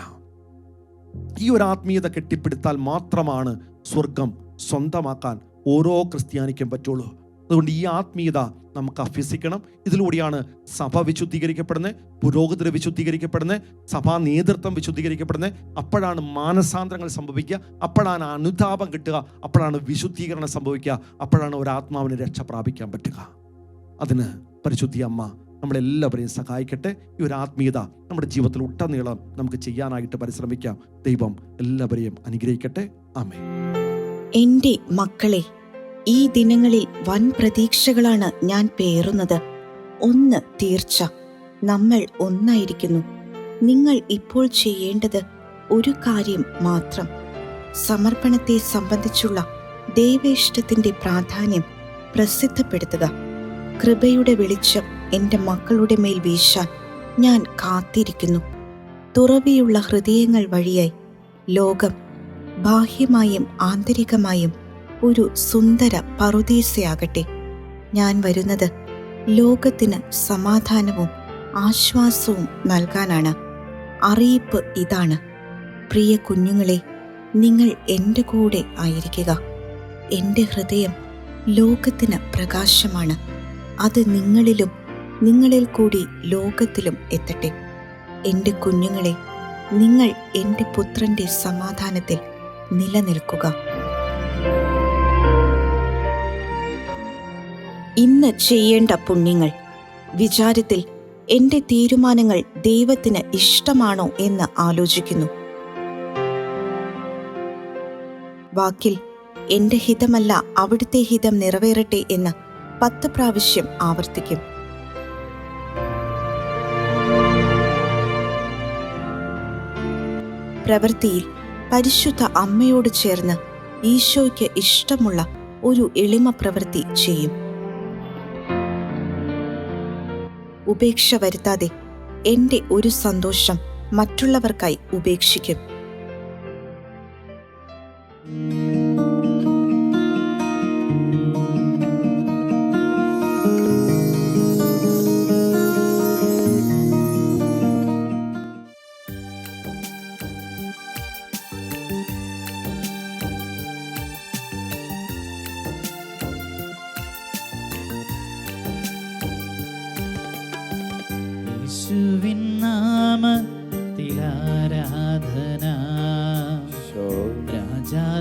ഈ ഒരു ആത്മീയത കെട്ടിപ്പിടുത്താൽ മാത്രമാണ് സ്വർഗം സ്വന്തമാക്കാൻ ഓരോ ക്രിസ്ത്യാനിക്കും പറ്റുള്ളൂ. അതുകൊണ്ട് ഈ ആത്മീയത നമുക്ക് അഭ്യസിക്കണം. ഇതിലൂടെയാണ് സഭ വിശുദ്ധീകരിക്കപ്പെടുന്നത്, പുരോഹിതർ വിശുദ്ധീകരിക്കപ്പെടുന്നത്, സഭാ നേതൃത്വം വിശുദ്ധീകരിക്കപ്പെടുന്നത്. അപ്പോഴാണ് മാനസാന്തരങ്ങൾ സംഭവിക്കുക, അപ്പോഴാണ് അനുതാപം കിട്ടുക, അപ്പോഴാണ് വിശുദ്ധീകരണം സംഭവിക്കുക, അപ്പോഴാണ് ഒരാത്മാവിന് രക്ഷ പ്രാപിക്കാൻ പറ്റുക. അതിന് പരിശുദ്ധി അമ്മ നമ്മളെല്ലാവരെയും സഹായിക്കട്ടെ. ഈ ഒരു ആത്മീയത നമ്മുടെ ജീവിതത്തിൽ ഉടനീളം നമുക്ക് ചെയ്യാനായിട്ട് പരിശ്രമിക്കാം. ദൈവം എല്ലാവരെയും അനുഗ്രഹിക്കട്ടെ. ആമേൻ. എൻ്റെ മക്കളെ, ഈ ദിനങ്ങളിൽ വൻ പ്രതീക്ഷകളാണ് ഞാൻ പേറുന്നത്. ഒന്ന് തീർച്ച, നമ്മൾ ഒന്നായിരിക്കുന്നു. നിങ്ങൾ ഇപ്പോൾ ചെയ്യേണ്ടത് ഒരു കാര്യം മാത്രം: സമർപ്പണത്തെ സംബന്ധിച്ചുള്ള ദൈവേഷ്ടത്തിന്റെ പ്രാധാന്യം പ്രസിദ്ധപ്പെടുത്തുക. കൃപയുടെ വെളിച്ചം എൻ്റെ മക്കളുടെ മേൽ വീശാൻ ഞാൻ കാത്തിരിക്കുന്നു. തുറവിയുള്ള ഹൃദയങ്ങൾ വഴിയായി ലോകം ബാഹ്യമായും ആന്തരികമായും ഒരു സുന്ദര പറുദീസയാകട്ടെ. ഞാൻ വരുന്നത് ലോകത്തിന് സമാധാനവും ആശ്വാസവും നൽകാനാണ്. അറിയിപ്പ് ഇതാണ്: പ്രിയ കുഞ്ഞുങ്ങളെ, നിങ്ങൾ എൻ്റെ കൂടെ ആയിരിക്കുക. എൻ്റെ ഹൃദയം ലോകത്തിന് പ്രകാശമാണ്. അത് നിങ്ങളിലും നിങ്ങളിൽ കൂടി ലോകത്തിലും എത്തട്ടെ. എൻ്റെ കുഞ്ഞുങ്ങളെ, നിങ്ങൾ എൻ്റെ പുത്രൻ്റെ സമാധാനത്തിൽ നിലനിൽക്കുക. ഇന്ന് ചെയ്യേണ്ട പുണ്യങ്ങൾ. വിചാരത്തിൽ എൻ്റെ തീരുമാനങ്ങൾ ദൈവത്തിന് ഇഷ്ടമാണോ എന്ന് ആലോചിക്കുന്നു. വാക്കിൽ എൻ്റെ ഹിതമല്ല അവിടുത്തെ ഹിതം നിറവേറട്ടെ എന്ന് 10 പ്രാവശ്യം ആവർത്തിക്കും. പ്രവൃത്തിയിൽ പരിശുദ്ധ അമ്മയോട് ചേർന്ന് ഈശോയ്ക്ക് ഇഷ്ടമുള്ള ഒരു എളിമ പ്രവൃത്തി ചെയ്യും. ഉപേക്ഷ വരുത്താതെ എൻ്റെ ഒരു സന്തോഷം മറ്റുള്ളവർക്കായി ഉപേക്ഷിക്കും. യേശുവിൻ നാമത്തിലാരാധന, രാജാധിരാജാവിനാരാധന,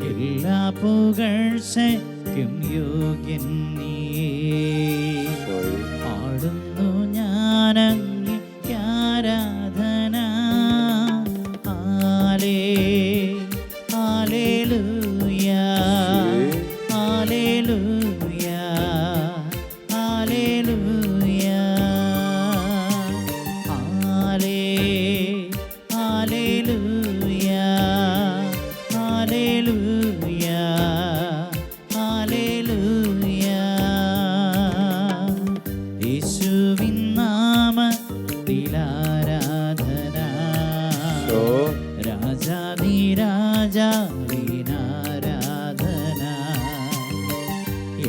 എല്ലാ പുകഴ്ചയ്ക്കും യോഗ്യൻ നീയേ. പാടുന്നു ഞാനങ്ങേക്ക് ആരാധന. ഹല്ലേലൂയ, ഹല്ലേലൂയ, ഹല്ലേലൂയ, ഹല്ലേലൂയ, ഹല്ലേലൂയ, ഹല്ലേലൂയ. യേശുവിൻ നാമത്തിലാരാധന, രാജാധിരാജാവിനാരാധന,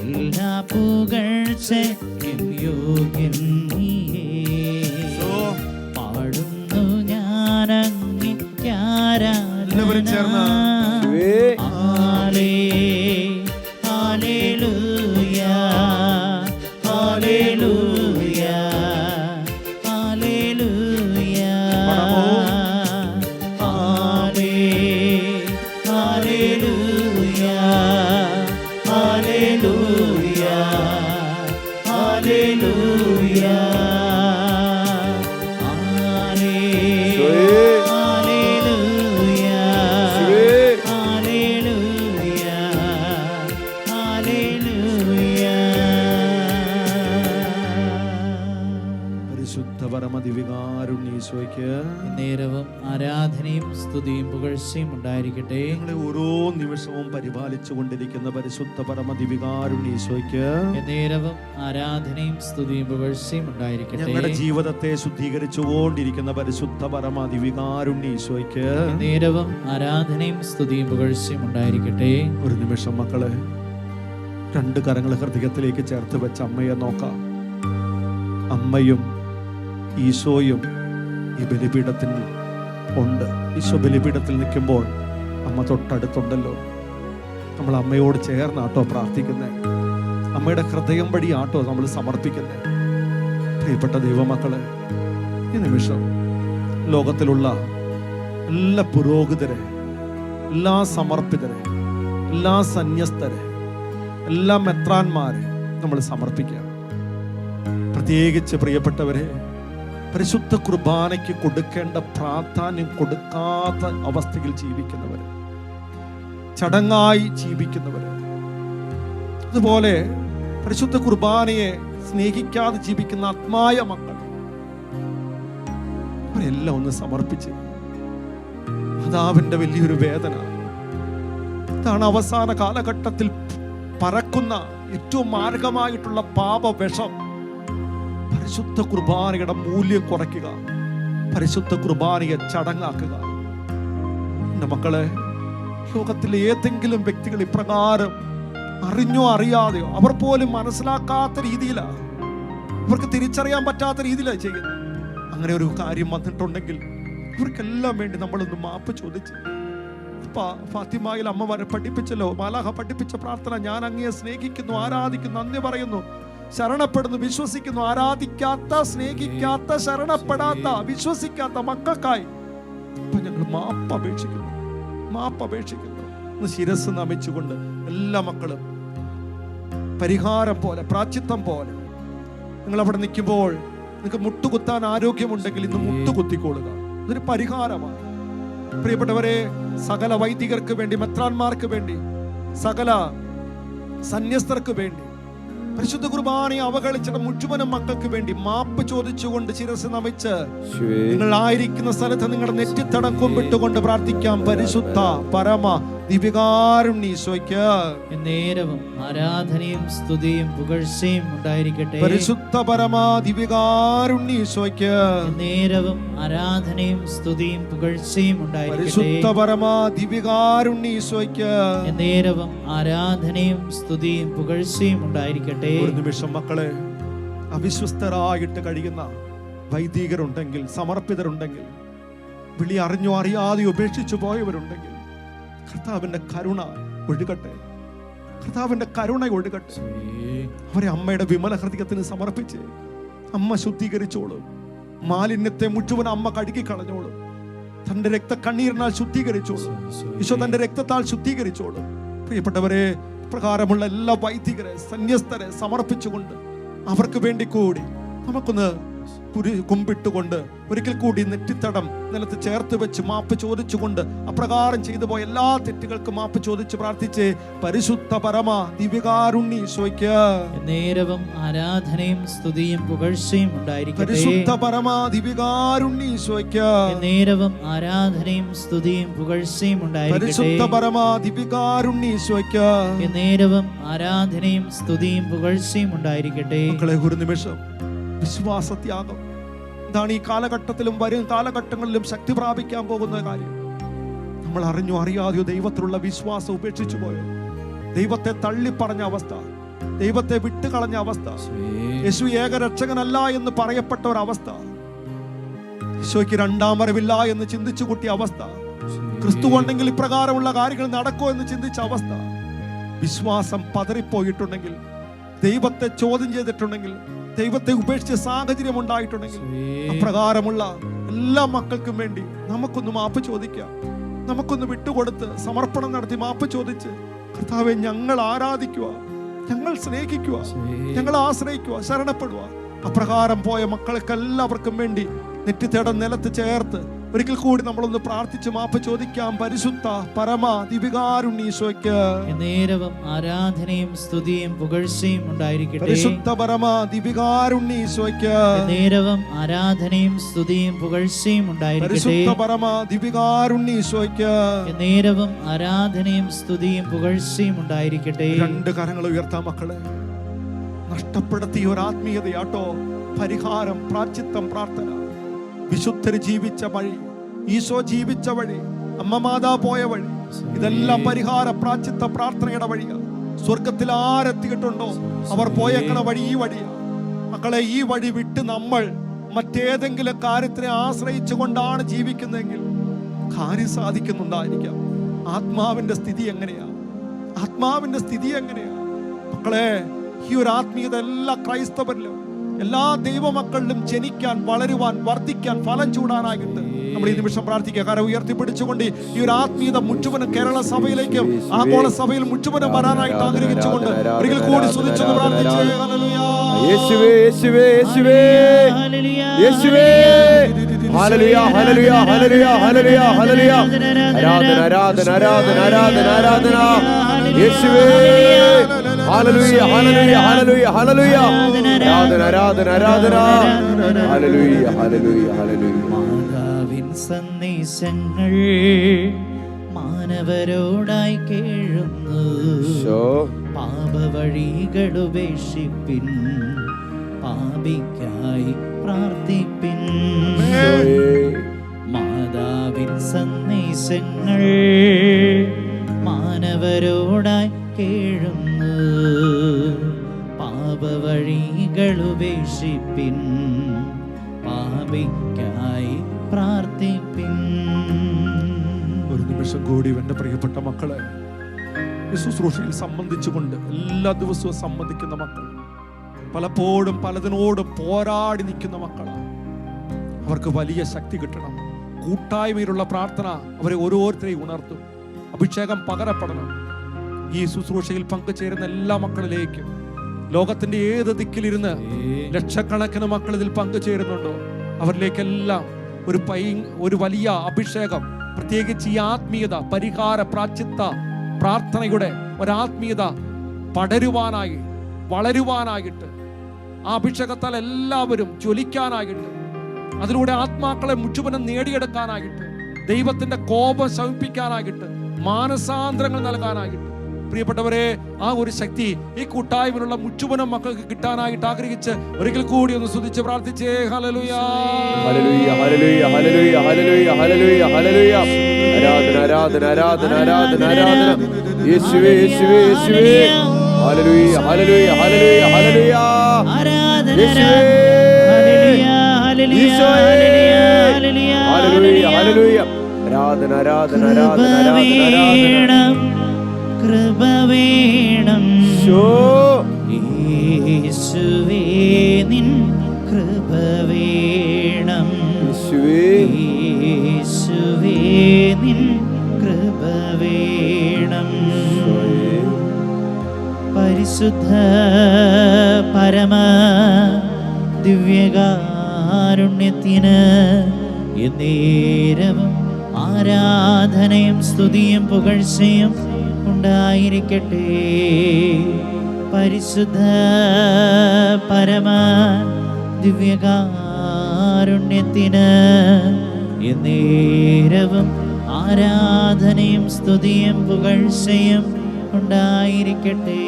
എല്ലാ പുകഴ്ചയ്ക്കും യോഗ്യൻ നീയേ. പാടുന്നു ഞാനങ്ങേക്ക് ആരാധന. ഹല്ലേലൂയ, ഹല്ലേലൂയ, ഹല്ലേലൂയ, ഹല്ലേലൂയ, ഹല്ലേലൂയ, ഹല്ലേലൂയ, പരിശുദ്ധ പരമദിവികാരുണ്യേശോയ്ക്ക് നേരവും ആരാധനയും സ്തുതിയും പുകഴ്ചയും ഉണ്ടായിരിക്കട്ടെ. ഞങ്ങളെ ഓരോ നിമിഷവും പരിപാലിച്ചു കൊണ്ടിരിക്കുന്ന പരിശുദ്ധ പരമദിവികാരുണ്യേശോയ്ക്ക് നേരവും ആരാധനയും സ്തുതിയും പുകഴ്ചയും ഉണ്ടായിരിക്കട്ടെ. ഞങ്ങളുടെ ജീവിതത്തെ ശുദ്ധീകരിച്ചുകൊണ്ടിരിക്കുന്ന പരിശുദ്ധ പരമദിവികാരുണ്യേശോയ്ക്ക് നേരവും ആരാധനയും സ്തുതിയും പുകഴ്ചയും ഉണ്ടായിരിക്കട്ടെ. ഒരു നിമിഷം മക്കളെ, 2 കരങ്ങൾ ഹൃദയത്തിലേക്ക് ചേർത്ത് വെച്ച് അമ്മയെ നോക്കാം. അമ്മയും ഈശോയും ഈ ബലിപീഠത്തിൽ ഉണ്ട്. ഈശോ ബലിപീഠത്തിൽ നിൽക്കുമ്പോൾ അമ്മ തൊട്ടടുത്തുണ്ടല്ലോ. നമ്മൾ അമ്മയോട് ചേർന്നാട്ടോ പ്രാർത്ഥിക്കുന്നത്, അമ്മയുടെ ഹൃദയം വഴിയാട്ടോ നമ്മൾ സമർപ്പിക്കുന്നത്. പ്രിയപ്പെട്ട ദൈവമക്കളെ, ഈ നിമിഷം ലോകത്തിലുള്ള എല്ലാ പുരോഹിതരെ, എല്ലാ സമർപ്പിതരെ, എല്ലാ സന്യസ്തരെ, എല്ലാ മെത്രാന്മാരെ നമ്മൾ സമർപ്പിക്കുക. പ്രത്യേകിച്ച് പ്രിയപ്പെട്ടവരെ, പരിശുദ്ധ കുർബാനയ്ക്ക് കൊടുക്കേണ്ട പ്രാധാന്യം കൊടുക്കാത്ത അവസ്ഥയിൽ ജീവിക്കുന്നവർ, ചടങ്ങായി ജീവിക്കുന്നവർ, അതുപോലെ പരിശുദ്ധ കുർബാനയെ സ്നേഹിക്കാതെ ജീവിക്കുന്ന ആത്മായ മക്കൾ, അവരെല്ലാം ഒന്ന് സമർപ്പിച്ച്. മാതാവിന്റെ വലിയൊരു വേദന ഇതാണ്. അവസാന കാലഘട്ടത്തിൽ പറക്കുന്ന ഏറ്റവും മാരകമായിട്ടുള്ള പാപവിഷം പരിശുദ്ധ കുർബാനയുടെ മൂല്യം കുറയ്ക്കുക, പരിശുദ്ധ കുർബാനയെ ചടങ്ങാക്കുക. എൻ്റെ മക്കളെ, ലോകത്തിലെ ഏതെങ്കിലും വ്യക്തികൾ ഇപ്രകാരം അറിഞ്ഞോ അറിയാതെയോ അവർ പോലും മനസ്സിലാക്കാത്ത രീതിയിലാണ്, അവർക്ക് തിരിച്ചറിയാൻ പറ്റാത്ത രീതിയിലാണ് ചെയ്യുന്നത്. അങ്ങനെ ഒരു കാര്യം വന്നിട്ടുണ്ടെങ്കിൽ അവർക്കെല്ലാം വേണ്ടി നമ്മളൊന്ന് മാപ്പ് ചോദിച്ച്. ഫാത്തിമയിൽ അമ്മ വരെ പഠിപ്പിച്ചല്ലോ, മാലാഹ പഠിപ്പിച്ച പ്രാർത്ഥന, ഞാൻ അങ്ങയെ സ്നേഹിക്കുന്നു, ആരാധിക്കുന്നു, നന്ദി പറയുന്നു, ശരണപ്പെടുന്നു, വിശ്വസിക്കുന്നു. ആരാധിക്കാത്ത, സ്നേഹിക്കാത്ത, ശരണപ്പെടാത്ത, വിശ്വസിക്കാത്ത മക്കൾക്കായി ഇപ്പൊ ഞങ്ങൾ മാപ്പപേക്ഷിക്കുന്നു. ശിരസ് നമിച്ചുകൊണ്ട് എല്ലാ മക്കളും പരിഹാരം പോലെ, പ്രാശ്ചിത്തം പോലെ, നിങ്ങൾ അവിടെ നിൽക്കുമ്പോൾ നിങ്ങൾക്ക് മുട്ടുകുത്താൻ ആരോഗ്യമുണ്ടെങ്കിൽ ഇന്ന് മുട്ടുകുത്തിക്കൊള്ളുക. ഇതൊരു പരിഹാരമാണ്. പ്രിയപ്പെട്ടവരെ, സകല വൈദികർക്ക് വേണ്ടി, മെത്രാന്മാർക്ക് വേണ്ടി, സകല സന്യസ്തർക്ക് വേണ്ടി, പരിശുദ്ധ കുർബാനയെ അവഗണിച്ചിട്ട് മുഴുവനും മക്കൾക്ക് വേണ്ടി മാപ്പ് ചോദിച്ചുകൊണ്ട് ശിരസ് നമിച്ച് നിങ്ങൾ ആയിരിക്കുന്ന സ്ഥലത്ത് നിങ്ങളുടെ നെറ്റിത്തടം കുമ്പിട്ടുകൊണ്ട് പ്രാർത്ഥിക്കാം. പരിശുദ്ധ പരമ ദിവ്യകാരുണ്യീശോയ്ക്ക് നേരവും ആരാധനയും സ്തുതിയും പുകഴ്ചയും ഉണ്ടായിരിക്കട്ടെ. പരിശുദ്ധ പരമ ദിവ്യകാരുണ്യീശോയ്ക്ക് നേരവും ആരാധനയും സ്തുതിയും പുകഴ്ചയും ഉണ്ടായിരിക്കട്ടെ. പരിശുദ്ധ പരമ ദിവ്യകാരുണ്യീശോയ്ക്ക് നേരവും ആരാധനയും സ്തുതിയും പുകഴ്ചയും ഉണ്ടായിരിക്കട്ടെ. ഒരു നിമിഷം മക്കളെ, അവിശ്വസ്തരായിട്ട് കഴിയുന്ന വൈദികരുണ്ടെങ്കിൽ, സമർപ്പിതരുണ്ടെങ്കിൽ, വിളി അറിഞ്ഞോ അറിയാതെ ഉപേക്ഷിച്ചു പോയവരുണ്ടെങ്കിൽ, കർത്താവിന്റെ കരുണ ഒഴുകട്ടെ, കർത്താവിന്റെ കരുണ ഒഴുകട്ടെ. അവരെ അമ്മയുടെ വിമല ഹൃദയത്തിന് സമർപ്പിച്ച് അമ്മ ശുദ്ധീകരിച്ചോളും. മാലിന്യത്തെ മുഴുവൻ അമ്മ കഴുകിക്കളഞ്ഞോളും. തന്റെ രക്തക്കണ്ണീരിനാൽ ശുദ്ധീകരിച്ചോളും. ഈശോ തന്റെ രക്തത്താൽ ശുദ്ധീകരിച്ചോളും. പ്രിയപ്പെട്ടവരെ, പ്രകാരമുള്ള എല്ലാ വൈദികരെ, സന്യസ്തരെ സമർപ്പിച്ചുകൊണ്ട് അവർക്ക് വേണ്ടി കൂടി നമുക്കൊന്ന് കുമ്പിട്ടുകൊണ്ട് ഒരിക്കൽ കൂടി നെറ്റിത്തടം നിലത്ത് ചേർത്ത് വെച്ച് മാപ്പ് ചോദിച്ചുകൊണ്ട് അപ്രകാരം ചെയ്തു പോയ എല്ലാ തെറ്റുകൾക്കും മാപ്പ് ചോദിച്ച് പ്രാർത്ഥിച്ച് പരിശുദ്ധ പരമ ദിവ്യകാരുണ്യീശോയ്ക്ക് നേരവും ആരാധനയും സ്തുതിയും പുകഴ്ചയും ഉണ്ടായിരിക്കട്ടെ. പരിശുദ്ധ പരമ ദിവ്യകാരുണ്യീശോയ്ക്ക് നേരവും ആരാധനയും സ്തുതിയും പുകഴ്ചയും ഉണ്ടായിരിക്കട്ടെ. പരിശുദ്ധ പരമ ദിവ്യകാരുണ്യീശോയ്ക്ക് നേരവും ആരാധനയും സ്തുതിയും പുകഴ്ചയും ഉണ്ടായിരിക്കട്ടെ. മക്കളെ, ഒരു നിമിഷം വിശ്വാസത്യാഗം ഇതാണ് ഈ കാലഘട്ടത്തിലും വരും കാലഘട്ടങ്ങളിലും ശക്തി പ്രാപിക്കാൻ പോകുന്ന കാര്യം. നമ്മൾ അറിഞ്ഞോ അറിയാതെയോ ദൈവത്തിലുള്ള വിശ്വാസം ഉപേക്ഷിച്ചു പോയോ, ദൈവത്തെ തള്ളിപ്പറഞ്ഞ അവസ്ഥ, ദൈവത്തെ വിട്ടുകളഞ്ഞ അവസ്ഥ, യേശു ഏകരക്ഷകനല്ല എന്ന് പറയപ്പെട്ട ഒരവസ്ഥ, യേശോയ്ക്ക് രണ്ടാം വരവില്ല എന്ന് ചിന്തിച്ചു കൂട്ടിയ അവസ്ഥ, ക്രിസ്തു ഉണ്ടെങ്കിൽ ഇപ്രകാരമുള്ള കാര്യങ്ങൾ നടക്കോ എന്ന് ചിന്തിച്ച അവസ്ഥ, വിശ്വാസം പതറിപ്പോയിട്ടുണ്ടെങ്കിൽ, ദൈവത്തെ ചോദ്യം ചെയ്തിട്ടുണ്ടെങ്കിൽ, ദൈവത്തെ ഉപേക്ഷിച്ച സാഹചര്യം ഉണ്ടായിട്ടുണ്ടെങ്കിൽ, അപ്രകാരമുള്ള എല്ലാ മക്കൾക്കും വേണ്ടി നമുക്കൊന്ന് മാപ്പ് ചോദിക്കാം. നമുക്കൊന്ന് വിട്ടുകൊടുത്ത് സമർപ്പണം നടത്തി മാപ്പ് ചോദിച്ച്, കർത്താവെ, ഞങ്ങൾ ആരാധിക്കുക, ഞങ്ങൾ സ്നേഹിക്കുക, ഞങ്ങൾ ആശ്രയിക്കുക, ശരണപ്പെടുക. അപ്രകാരം പോയ മക്കൾക്കെല്ലാവർക്കും വേണ്ടി നെറ്റിത്തേടം നിലത്ത് ചേർത്ത് ഒരിക്കൽ കൂടി നമ്മളൊന്ന് പ്രാർത്ഥിച്ച് മാപ്പ് ചോദിക്കാം. പരിശുദ്ധ പരമ ദിവ്യകാരുണ്യീശോയ്ക്ക് നേരവും ആരാധനയും സ്തുതിയും പുകഴ്ചയും ഉണ്ടായിരിക്കട്ടെ. പരിശുദ്ധ പരമ ദിവ്യകാരുണ്യീശോയ്ക്ക് നേരവും ആരാധനയും സ്തുതിയും പുകഴ്ചയും ഉണ്ടായിരിക്കട്ടെ. പരിശുദ്ധ പരമ ദിവ്യകാരുണ്യീശോയ്ക്ക് നേരവും ആരാധനയും സ്തുതിയും പുകഴ്ചയും ഉണ്ടായിരിക്കട്ടെ. രണ്ട് കരങ്ങൾ ഉയർത്താം മക്കളെ. നഷ്ടപ്പെടുത്തിയ ഒരു ആത്മീയതയാട്ടോ പരിഹാരം, പ്രാശ്ചിത്തം, പ്രാർത്ഥന. വിശുദ്ധര് ജീവിച്ച വഴി, ഈശോ ജീവിച്ച വഴി, അമ്മ മാതാ പോയ വഴി, ഇതെല്ലാം പരിഹാര, പ്രാശ്ചിത്ത, പ്രാർത്ഥനയുടെ വഴിയാണ്. സ്വർഗത്തിൽ ആരെത്തിയിട്ടുണ്ടോ അവർ പോയേക്കണ വഴി ഈ വഴിയാണ്. മക്കളെ, ഈ വഴി വിട്ട് നമ്മൾ മറ്റേതെങ്കിലും കാര്യത്തിനെ ആശ്രയിച്ചു കൊണ്ടാണ് ജീവിക്കുന്നതെങ്കിൽ കാര്യം സാധിക്കുന്നുണ്ടായിരിക്കാം. ആത്മാവിന്റെ സ്ഥിതി എങ്ങനെയാ? ആത്മാവിന്റെ സ്ഥിതി എങ്ങനെയാ? മക്കളെ, ഈ ഒരു ആത്മീയത എല്ലാ ക്രൈസ്തവരിലും, എല്ലാ ദൈവമക്കളിലും ജനിക്കാൻ, വളരുവാൻ, വർദ്ധിക്കാൻ, ഫലം ചൂടാനായിട്ട് നമ്മൾ ഈ നിമിഷം പ്രാർത്ഥിക്കുക. കരം ഉയർത്തിപ്പിടിച്ചുകൊണ്ട് ഈ ഒരു ആത്മീയത മുഴുവനും കേരള സഭയിലേക്കും ആഗോള സഭയിൽ മുഴുവനും വരാനായിട്ട് ആഗ്രഹിച്ചുകൊണ്ട് ഒരിക്കൽ കൂടി സ്തുതിച്ചൊന്ന് പ്രാർത്ഥിച്ചേ. യേശുവേ, യേശുവേ, യേശുവേ, യേശുവേ. ഹല്ലേലൂയ, ഹല്ലേലൂയ, ഹല്ലേലൂയ, ഹല്ലേലൂയ, ഹല്ലേലൂയ. ആരാധന, ആരാധന, ആരാധന, ആരാധന, ആരാധന. യേശുവേ, ഹല്ലേലൂയ, ഹല്ലേലൂയ, ഹല്ലേലൂയ, ഹല്ലേലൂയ. ആരാധന, ആരാധന, ആരാധന. ഹല്ലേലൂയ, ഹല്ലേലൂയ, ഹല്ലേലൂയ. മാതാവിൻ സന്ദേശങ്ങൾ മാനവരോടായി കേഴുന്നു. പാപവഴികൾ ഉപേക്ഷിപ്പിൻ, പാപിക്കായി പ്രാർത്ഥിപ്പിൻ. മാതാവിൻ സന്ദേശങ്ങൾ മാനവരോടായി കേഴുന്നു. പാപവഴികൾ ഉപേക്ഷിപ്പിൻ, പാപിക്കായി പ്രാർത്ഥിപ്പിൻ. ഒരു നിമിഷം കൂടി എൻ്റെ പ്രിയപ്പെട്ട മക്കളെ, ഈ ശുശ്രൂഷയിൽ സംബന്ധിച്ചുകൊണ്ട് എല്ലാ ദിവസവും സംബന്ധിക്കുന്ന മക്കൾ, പലപ്പോഴും പലതിനോടും പോരാടി നിൽക്കുന്ന മക്കളാണ്. അവർക്ക് വലിയ ശക്തി കിട്ടണം. കൂട്ടായ്മയിലുള്ള പ്രാർത്ഥന അവരെ ഓരോരുത്തരെയും ഉണർത്തും. അഭിഷേകം പകരപ്പെടണം. ഈ ശുശ്രൂഷയിൽ പങ്കുചേരുന്ന എല്ലാ മക്കളിലേക്കും, ലോകത്തിന്റെ ഏത് ദിക്കിലിരുന്ന് ലക്ഷക്കണക്കിന് മക്കൾ ഇതിൽ പങ്കുചേരുന്നുണ്ടോ, അവരിലേക്കെല്ലാം ഒരു വലിയ അഭിഷേകം, പ്രത്യേകിച്ച് ഈ ആത്മീയത, പരിഹാര പ്രാശ്ചിത്ത പ്രാർത്ഥനയുടെ ഒരാത്മീയത പടരുവാനായി, വളരുവാനായിട്ട്, ആ അഭിഷേകത്താൽ എല്ലാവരും ജ്വലിക്കാനായിട്ട്, അതിലൂടെ ആത്മാക്കളെ മുഴുവനും നേടിയെടുക്കാനായിട്ട്, ദൈവത്തിന്റെ കോപം ശമിപ്പിക്കാനായിട്ട്, മാനസാന്തരങ്ങൾ നൽകാനായിട്ട്. പ്രിയപ്പെട്ടവരെ, ആ ഒരു ശക്തി ഈ കൂട്ടായ്മയിലുള്ള മുഴുവനും മക്കൾക്ക് കിട്ടാനായിട്ട് ആഗ്രഹിച്ച് ഒരിക്കൽ കൂടി ഒന്ന് സ്തുതിച്ച് പ്രാർത്ഥിച്ചേ. ഹല്ലേലൂയ, ഹല്ലേലൂയ, ഹല്ലേലൂയ, ഹല്ലേലൂയ, ഹല്ലേലൂയ, ഹല്ലേലൂയ, ഹല്ലേലൂയ. ആരാധന, ആരാധന, ആരാധന, ആരാധന, ആരാധന. യേശുവേ, യേശുവേ, യേശുവേ. ഹല്ലേലൂയ, ഹല്ലേലൂയ, ഹല്ലേലൂയ, ഹല്ലേലൂയ. യേശുവേ, ഹല്ലേലൂയ, ഹല്ലേലൂയ. ആരാധന, ആരാധന, ആരാധന, ആരാധന, ആരാധന. കൃപ വേണം യേശുവേ, നിൻ കൃപ വേണം. യേശുവേ, നിൻ കൃപ വേണം. പരിശുദ്ധ പരമ ദിവ്യകാരുണ്യത്തിന് എന്നേരവും ആരാധനയും സ്തുതിയും പുകഴ്ചയും ഉണ്ടായിരിക്കട്ടെ. പരിശുദ്ധ പരമ ദിവ്യകാരുണ്യത്തിന് എന്നേരവും ആരാധനയും സ്തുതിയും പുകഴ്ചയും ഉണ്ടായിരിക്കട്ടെ.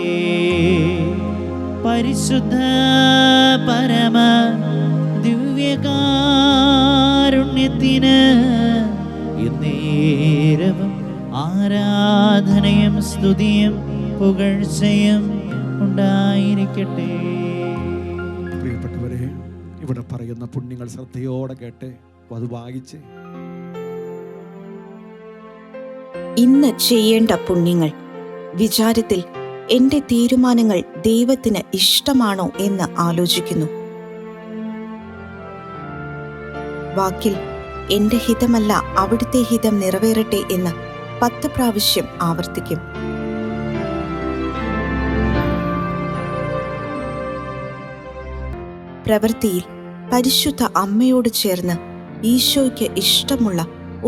പരിശുദ്ധ പരമ ദിവ്യകാരുണ്യത്തിന് എന്നേരവും ആരാധനയും സ്തുതിയും പുകഴ്ചയും ഉണ്ടായിരിക്കട്ടെ. പ്രിയപ്പെട്ടവരെ, ഇവിടെ പറയുന്ന പുണ്യങ്ങൾ ശ്രദ്ധയോടെ കേട്ടെ, അത് വായിച്ചേ. ഇന്ന് ചെയ്യേണ്ട പുണ്യങ്ങൾ. വിചാരത്തിൽ എൻ്റെ തീരുമാനങ്ങൾ ദൈവത്തിന് ഇഷ്ടമാണോ എന്ന് ആലോചിക്കുന്നു. വാക്കിൽ എൻ്റെ ഹിതമല്ല അവിടുത്തെ ഹിതം നിറവേറട്ടെ എന്ന് 10 പ്രാവശ്യം ആവർത്തിക്കും. പ്രവൃത്തിയിൽ പരിശുദ്ധ അമ്മയോട് ചേർന്ന് ഈശോയ്ക്ക് ഇഷ്ടമുള്ള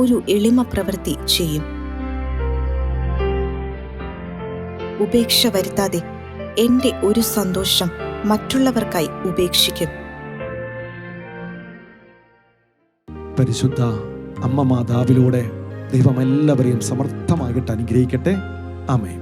ഒരു എളിമ പ്രവൃത്തി ചെയ്യും. ഉപേക്ഷ വരുത്താതെ എൻ്റെ ഒരു സന്തോഷം മറ്റുള്ളവർക്കായി ഉപേക്ഷിക്കും. പരിശുദ്ധ അമ്മ മാതാവിലൂടെ ദൈവം എല്ലാവരെയും സമർത്ഥമായിട്ട് അനുഗ്രഹിക്കട്ടെ. ആമേൻ.